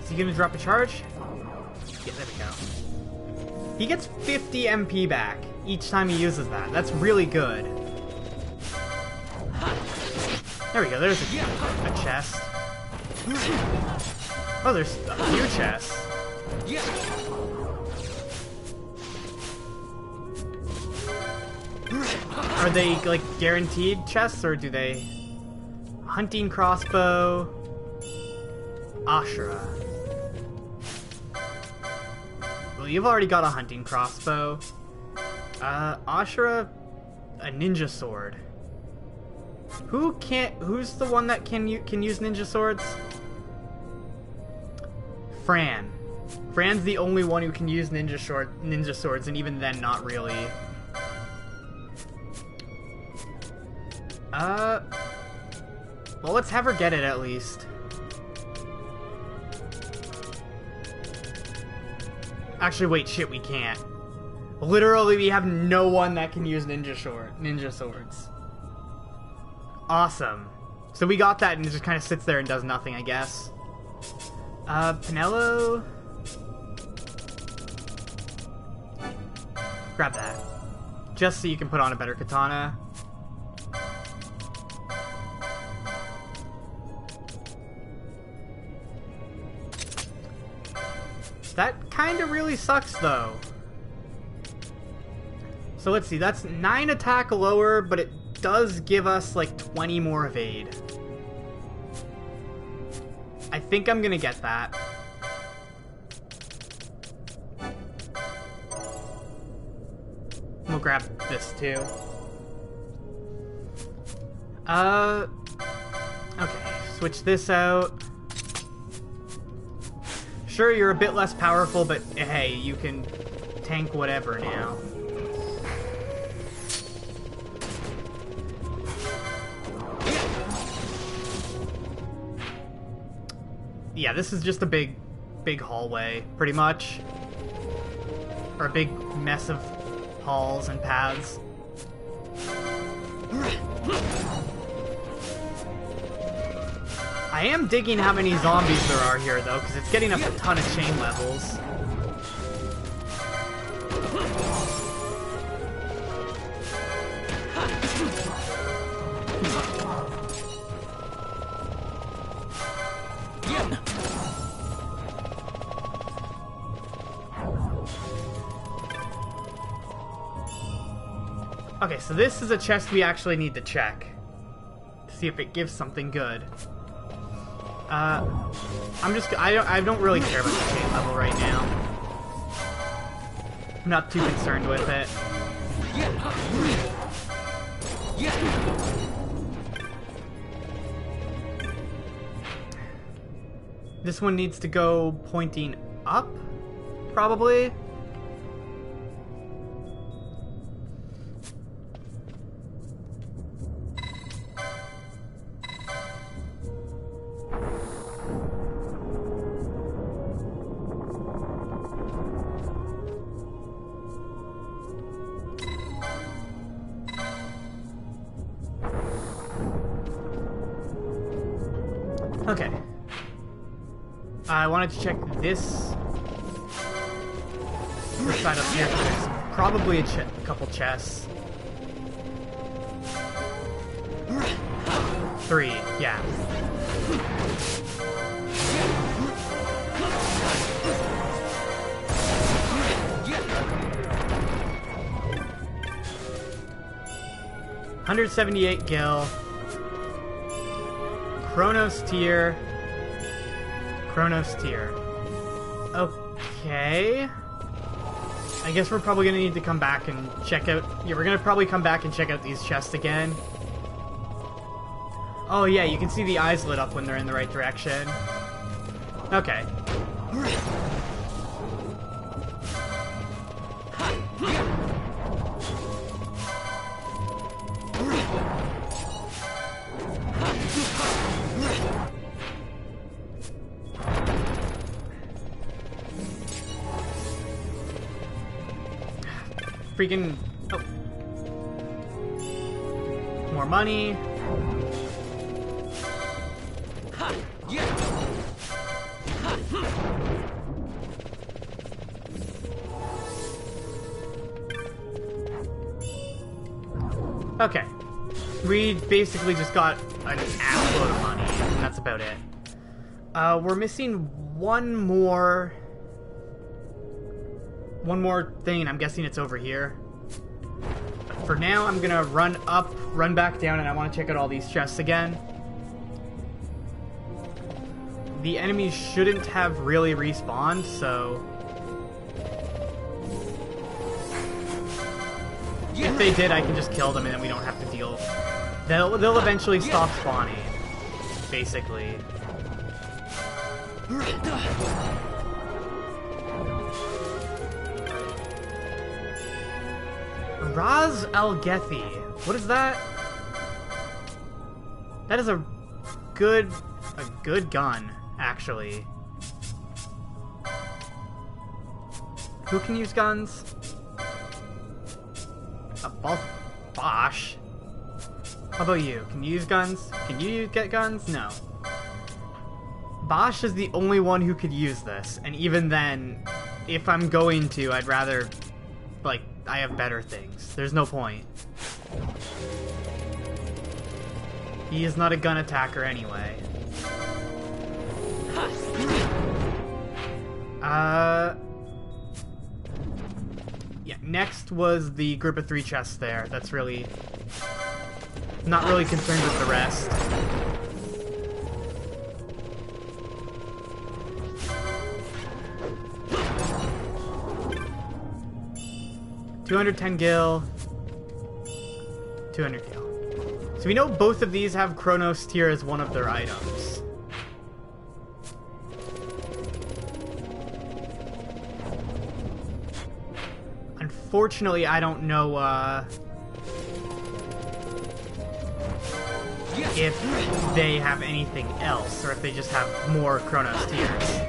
Is he gonna drop a charge? Yeah, there we go. He gets 50 MP back each time he uses that. That's really good. There we go, there's a chest. Oh, there's a few chests. Are they, like, guaranteed chests, or do they... Hunting crossbow... Ashra. Well, you've already got a hunting crossbow. Ashra, a ninja sword. Who's the one that can use ninja swords? Fran. Fran's the only one who can use ninja swords, and even then, not really. Well, let's have her get it at least. Actually, wait, shit, we can't. Literally, we have no one that can use ninja swords. Awesome. So we got that, and it just kind of sits there and does nothing, I guess. Pinello? Grab that. Just so you can put on a better katana. That kind of really sucks, though. So let's see, that's 9 attack lower, but it does give us like 20 more evade. I think I'm gonna get that. We'll grab this too. Okay, switch this out. Sure, you're a bit less powerful, but hey, you can tank whatever now. yeah, this is just a big hallway, pretty much. Or a big mess of halls and paths. I am digging how many zombies there are here, though, because it's getting up a ton of chain levels. Okay, so this is a chest we actually need to check to see if it gives something good. I don't really care about the chain level right now. I'm not too concerned with it. This one needs to go pointing up, probably. Okay. I wanted to check this side up here. There's probably a couple chests. 3, yeah. $178 gil. Chronos tier. Okay. I guess we're probably gonna need to come back and check out... Yeah, we're gonna probably come back and check out these chests again. Oh yeah, you can see the eyes lit up when they're in the right direction. Okay. Freaking... Oh. More money. Okay. We basically just got an assload of money, and that's about it. We're missing one more thing. I'm guessing it's over here. For now, I'm gonna run back down, and I want to check out all these chests again. The enemies shouldn't have really respawned, so... If they did, I can just kill them, and then we don't have to deal... They'll eventually stop spawning, basically. Raz Al-Gethi. What is that? That is a good gun, actually. Who can use guns? Bosch. How about you? Can you use guns? Can you get guns? No. Bosch is the only one who could use this, and even then, if I'm going to, I'd rather, like, I have better things. There's no point. He is not a gun attacker anyway. Yeah, next was the group of 3 chests there. That's really... Not really concerned with the rest. $210 gil. 200 gil. So we know both of these have Chronos tier as one of their items. Unfortunately, I don't know, if they have anything else, or if they just have more Chronos tears.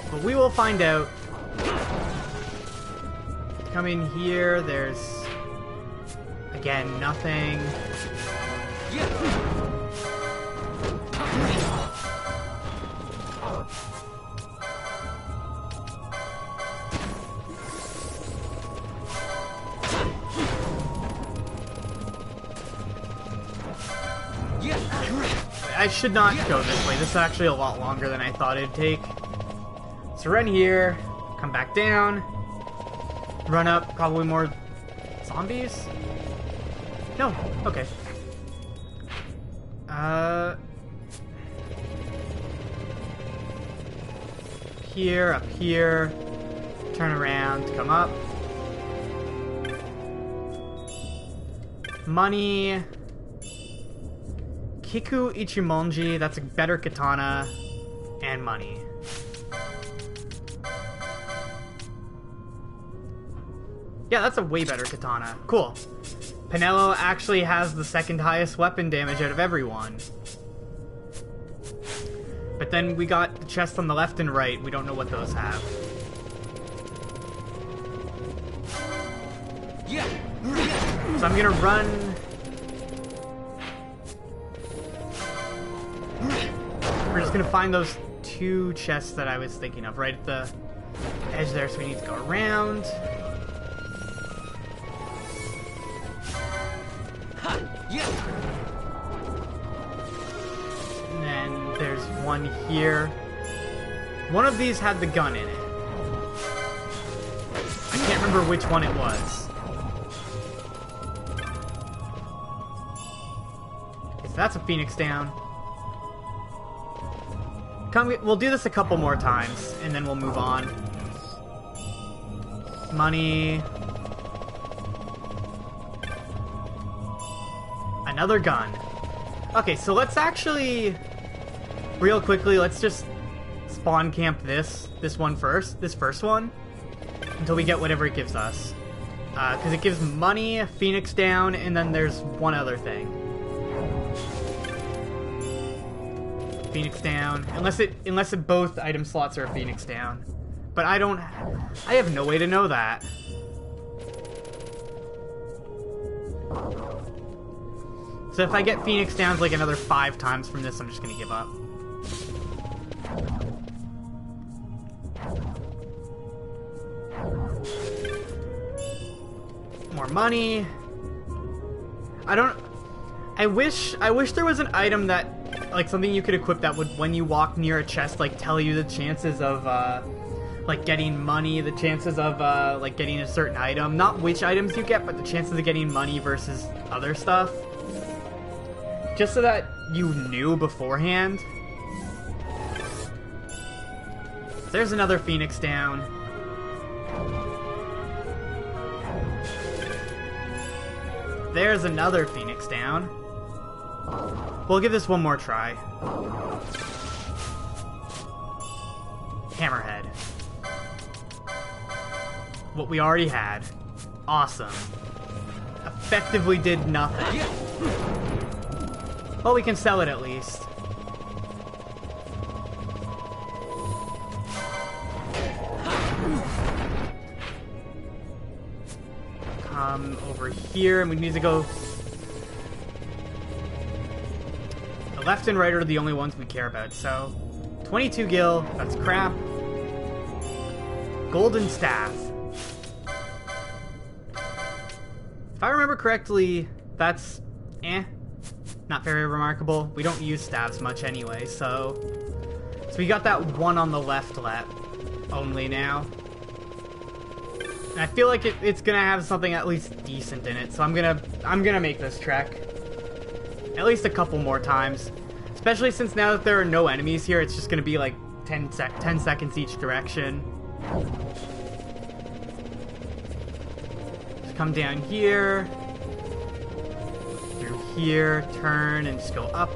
But we will find out. Come in here, there's... Again, nothing. I should not go this way. This is actually a lot longer than I thought it'd take. So run here, come back down, run up, probably more zombies? No, okay. Here, up here, turn around, come up. Money. Kiku Ichimonji, that's a better katana, and money. Yeah, that's a way better katana. Cool. Penelo actually has the second highest weapon damage out of everyone. But then we got the chests on the left and right. We don't know what those have. So I'm gonna run... We're just gonna find those two chests that I was thinking of right at the edge there, so we need to go around. And then there's one here. One of these had the gun in it. I can't remember which one it was. Okay, so that's a Phoenix down. We'll do this a couple more times, and then we'll move on. Money. Another gun. Okay, so let's actually... Real quickly, let's just spawn camp this one first. This first one. Until we get whatever it gives us. Because it gives money, Phoenix down, and then there's one other thing. Phoenix down, unless it both item slots are a Phoenix down. But I have no way to know that. So if I get Phoenix downs like another 5 times from this, I'm just gonna give up. More money. I wish there was an item that, like, something you could equip that would, when you walk near a chest, like, tell you the chances of, like, getting money, the chances of, like, getting a certain item. Not which items you get, but the chances of getting money versus other stuff. Just so that you knew beforehand. There's another Phoenix down. There's another Phoenix down. We'll give this one more try. Hammerhead. What we already had. Awesome. Effectively did nothing. Well, we can sell it at least. Come over here, and we need to go... The left and right are the only ones we care about, so... 22 gil, that's crap. Golden staff. If I remember correctly, that's... Not very remarkable. We don't use staves much anyway, so we got that one on the left only now. And I feel like it's gonna have something at least decent in it, so I'm gonna make this trek at least a couple more times. Especially since now that there are no enemies here, it's just gonna be like 10 seconds each direction. Just come down here. Here, turn, and just go up.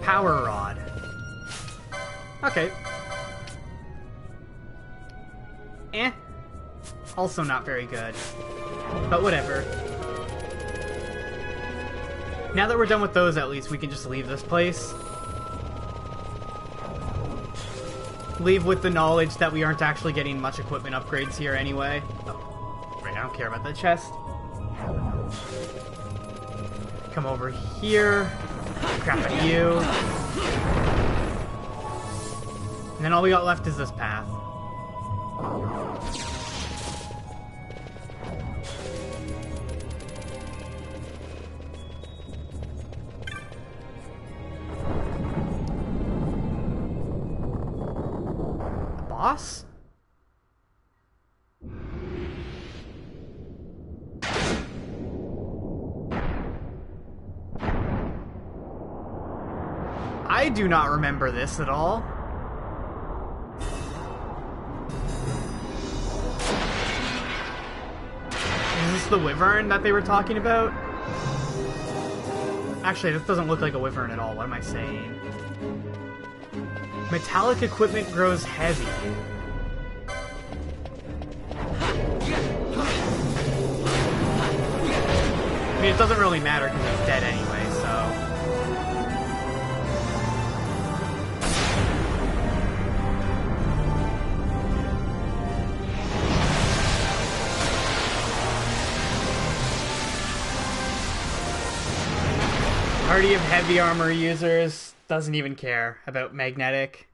Power rod. Okay. Also not very good. But whatever. Now that we're done with those, at least we can just leave this place. Leave with the knowledge that we aren't actually getting much equipment upgrades here anyway. Oh, right, I don't care about that chest. Come over here. Crap at you. And then all we got left is this path. Boss? I do not remember this at all. Is this the wyvern that they were talking about? Actually, this doesn't look like a wyvern at all. What am I saying? Metallic equipment grows heavy. I mean, it doesn't really matter because he's dead anyway, so... Party of heavy armor users doesn't even care about magnetic.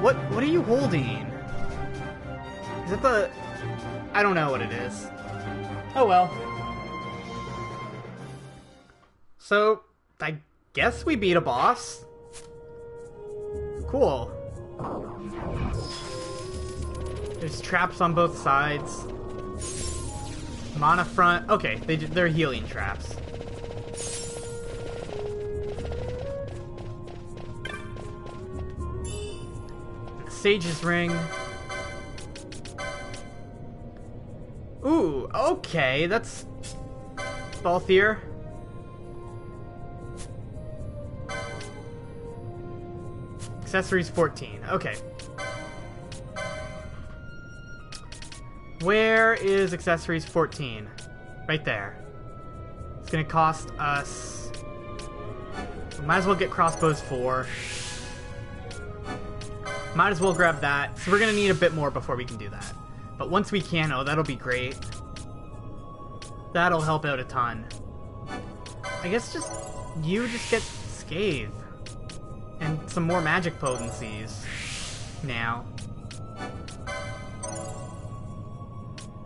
What are you holding? Is it the... I don't know what it is. Oh well. So, I guess we beat a boss. Cool. There's traps on both sides. Mana front. Okay, they're healing traps. Sage's ring. Ooh, okay, that's Balthier. Accessories 14. Okay. Where is accessories 14? Right there. It's gonna cost us... We might as well get crossbows 4. Might as well grab that. So we're gonna need a bit more before we can do that. But once we can, oh, that'll be great. That'll help out a ton. I guess you just get Scathe. And some more magic potencies. Now.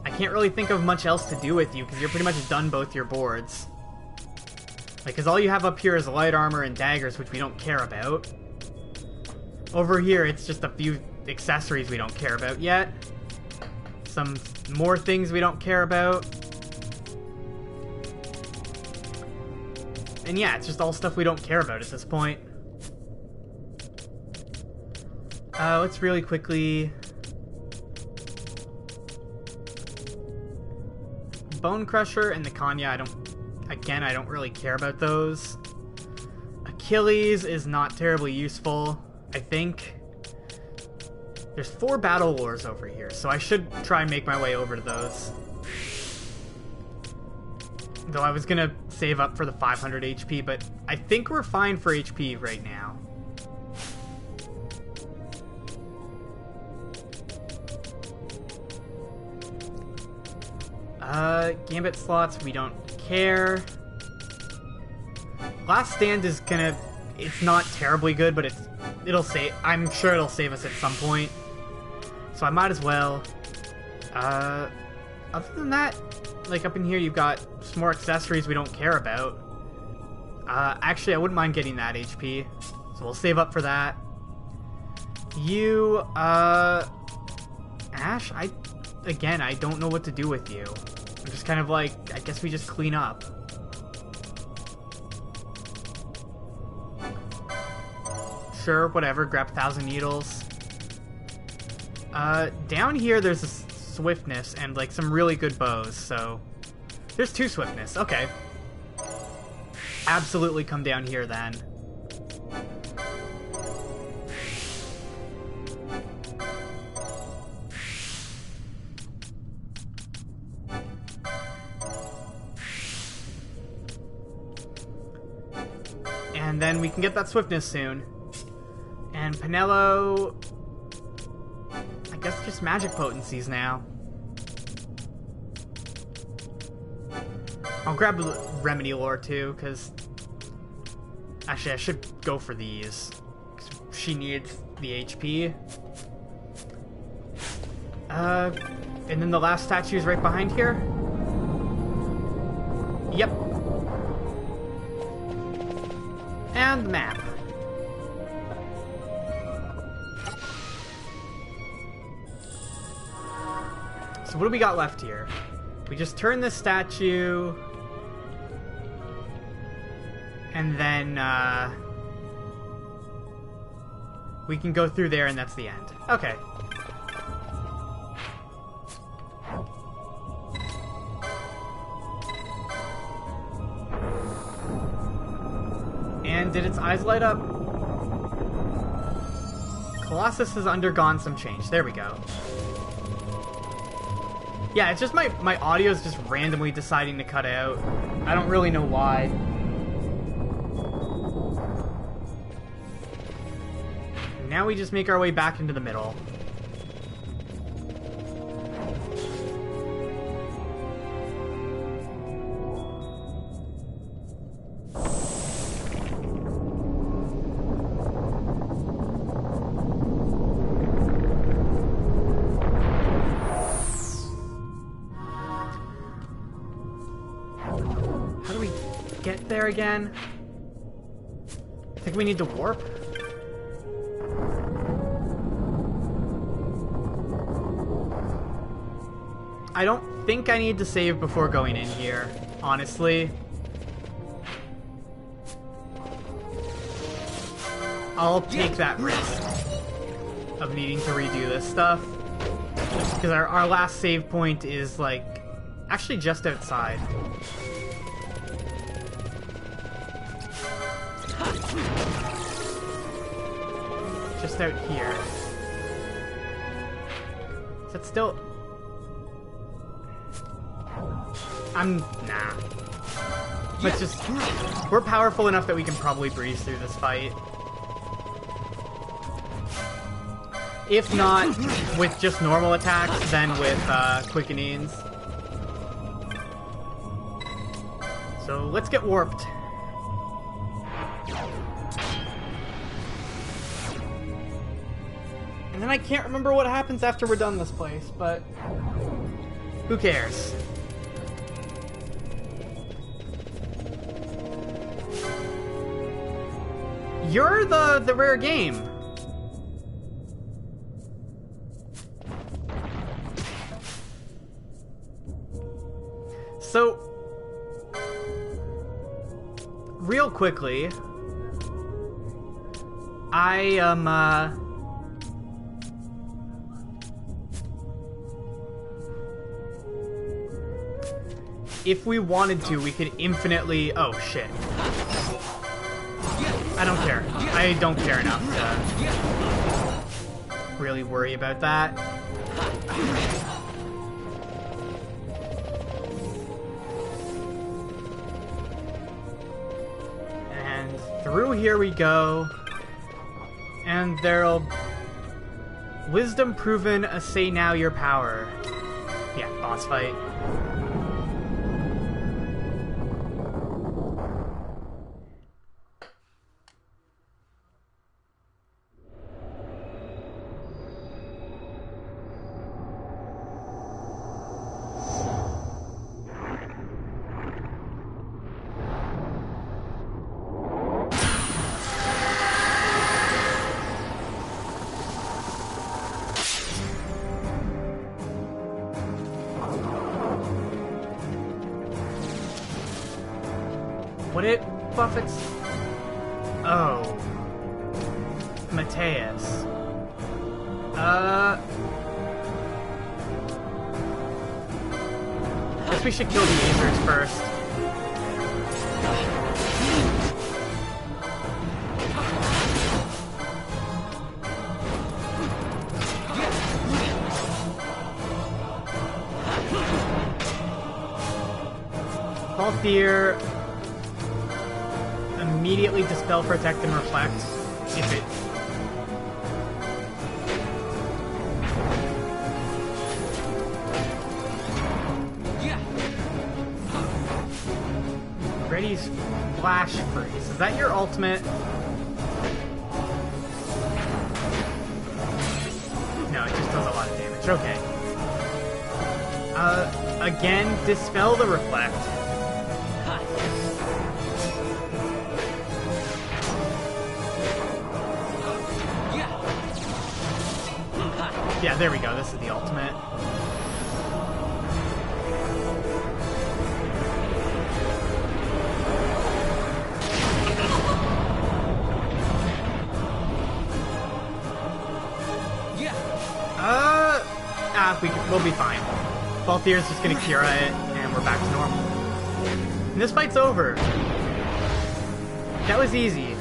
I can't really think of much else to do with you, because you're pretty much done both your boards. Like, because all you have up here is light armor and daggers, which we don't care about. Over here, it's just a few accessories we don't care about yet. Some more things we don't care about. And yeah, it's just all stuff we don't care about at this point. Let's really quickly... Bone Crusher and the Kanya, I don't really care about those. Achilles is not terribly useful, I think. There's 4 battle wars over here, so I should try and make my way over to those. Though I was gonna save up for the 500 HP, but I think we're fine for HP right now. Gambit slots, we don't care. Last Stand is gonna... It's not terribly good, but it'll save... I'm sure it'll save us at some point. So I might as well. Other than that, like up in here you've got some more accessories we don't care about. Actually, I wouldn't mind getting that HP. So we'll save up for that. You, Ash, again, I don't know what to do with you. I'm just kind of like, I guess we just clean up. Sure, whatever, grab 1,000 needles. Down here there's a swiftness and like some really good bows, so... There's 2 swiftness, okay. absolutely come down here then. And then we can get that swiftness soon. And Penelo... I guess just magic potencies now. I'll grab Remedy Lore too, because... Actually, I should go for these. 'Cause she needs the HP. And then the last statue is right behind here? Yep. And the map. So what do we got left here? We just turn this statue... And then, we can go through there and that's the end. Okay. And did its eyes light up? Colossus has undergone some change. There we go. Yeah, it's just my audio is just randomly deciding to cut out. I don't really know why. Now we just make our way back into the middle. How do we get there again? I think we need to warp. I don't think I need to save before going in here, honestly. I'll take that risk of needing to redo this stuff. Because our last save point is, like, actually just outside. Just out here. Is that still... Nah. Let's just... We're powerful enough that we can probably breeze through this fight. If not with just normal attacks, then with quickenings. So let's get warped. And then I can't remember what happens after we're done this place, but... Who cares? You're the rare game. So, real quickly, if we wanted to, we could infinitely... Oh, shit. I don't care. I don't care enough to really worry about that. And through here we go. And there'll... Wisdom proven, assay now your power. Yeah, boss fight. Would it buff its... Oh. Mateus. Guess we should kill the Azers first. Balthier, immediately dispel, protect, and reflect. If it... Ready's Flash Freeze. Is that your ultimate? No, it just does a lot of damage. Okay. Again, dispel the reflect. Yeah, there we go. This is the ultimate. We'll be fine. Balthier's just gonna Kira it, and we're back to normal. And this fight's over. That was easy.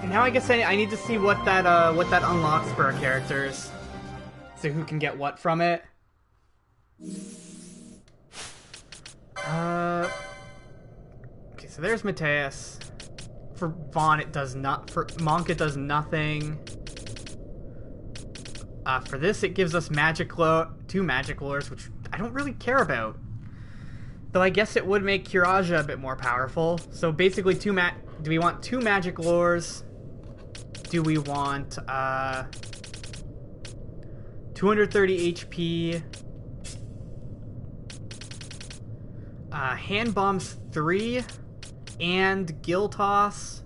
Now I guess I need to see what that unlocks for our characters. So who can get what from it. Okay, so there's Mateus. For Vaughn it does not. For Monk it does nothing. For this it gives us two magic lures, which I don't really care about. Though I guess it would make Kiraja a bit more powerful. So basically do we want 2 magic lures? Do we want 230 HP, hand bombs 3, and gill toss?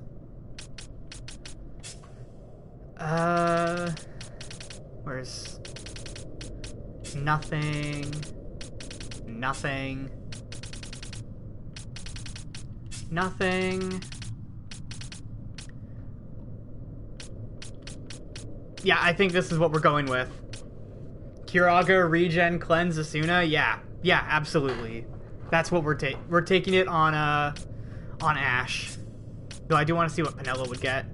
Where's nothing? Yeah, I think this is what we're going with. Kiraga, regen, cleanse, Asuna. Yeah, absolutely. That's what we're taking it on Ash. Though I do want to see what Penelo would get.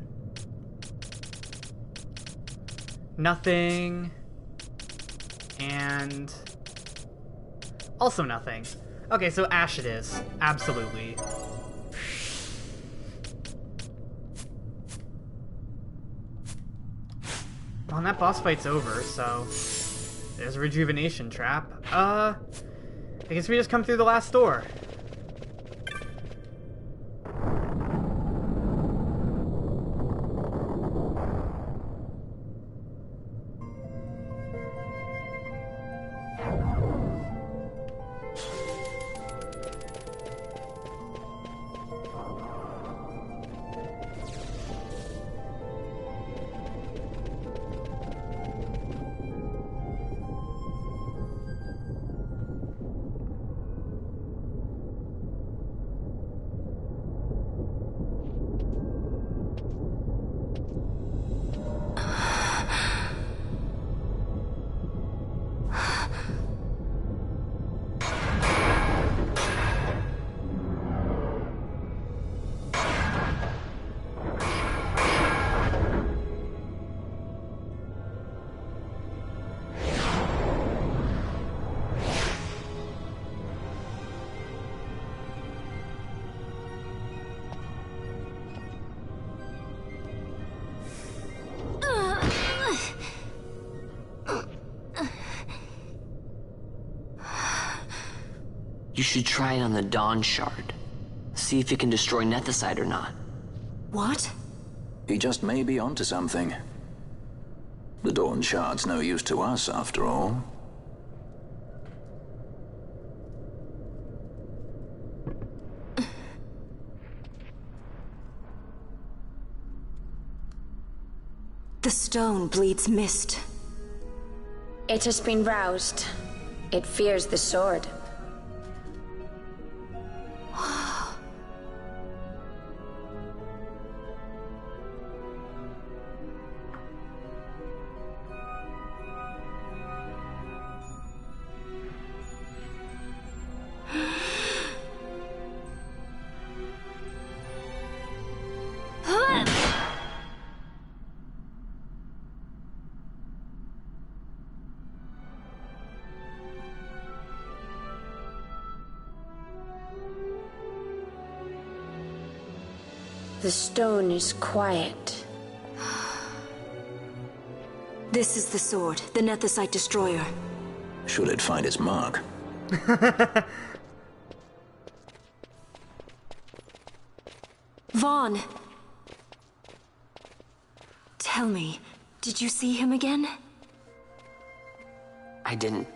Nothing. And also nothing. Okay, so Ash it is. Absolutely. Well, and that boss fight's over, so there's a rejuvenation trap. I guess we just come through the last door. You should try it on the Dawn Shard. See if it can destroy Nethicide or not. What? He just may be onto something. The Dawn Shard's no use to us, after all. stone bleeds mist. It has been roused. It fears the sword. The stone is quiet. This is the sword, the Nethicite destroyer. Should it find its mark? Vaughn! Tell me, did you see him again? I didn't.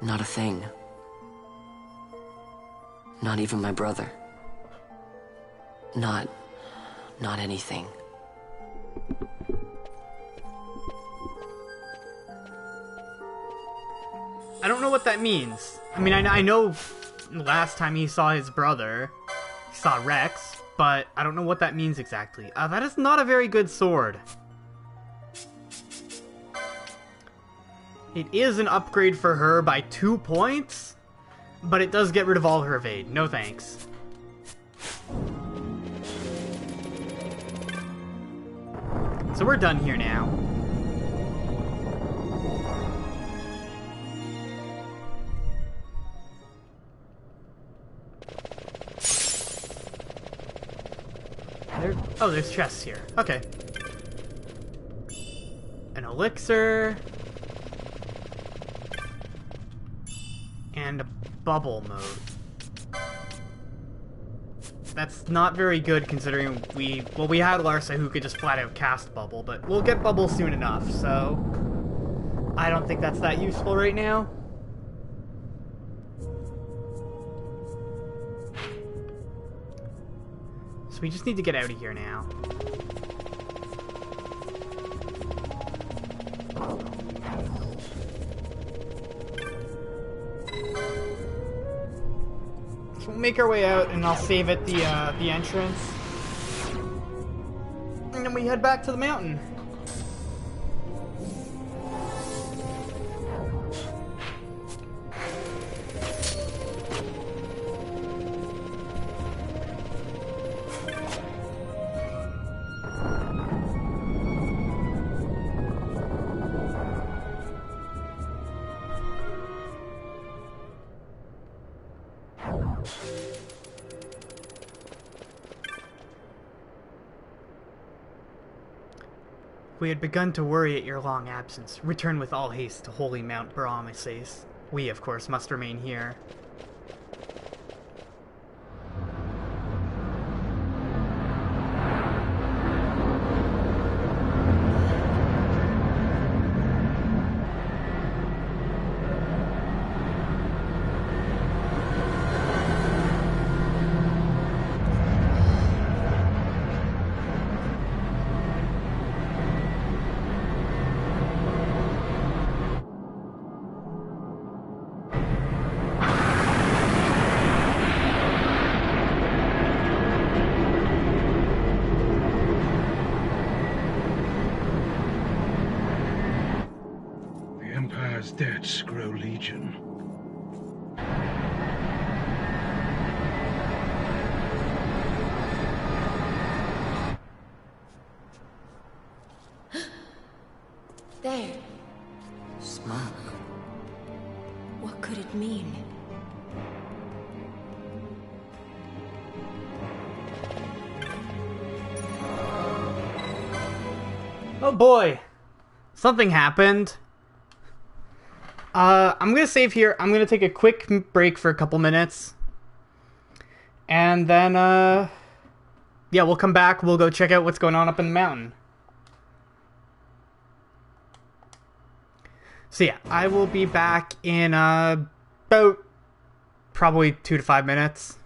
Not a thing. Not even my brother. Not anything. I don't know what that means. I mean, I know last time he saw his brother, he saw Rex, but I don't know what that means exactly. That is not a very good sword. It is an upgrade for her by 2 points, but it does get rid of all her evade. No thanks. So we're done here now. There's chests here. Okay. An elixir. And a bubble mode. That's not very good considering we had Larsa who could just flat out cast bubble, but we'll get bubble soon enough, so I don't think that's that useful right now. So we just need to get out of here now. So we'll make our way out, and I'll save at the entrance, and then we head back to the mountain. We had begun to worry at your long absence. Return with all haste to Holy Mount Brahmases. We, of course, must remain here. Debts grow legion. There. Smoke. What could it mean? Oh boy. Something happened. I'm gonna save here. I'm gonna take a quick break for a couple minutes. And then, yeah, we'll come back. We'll go check out what's going on up in the mountain. So yeah, I will be back in, about probably 2 to 5 minutes.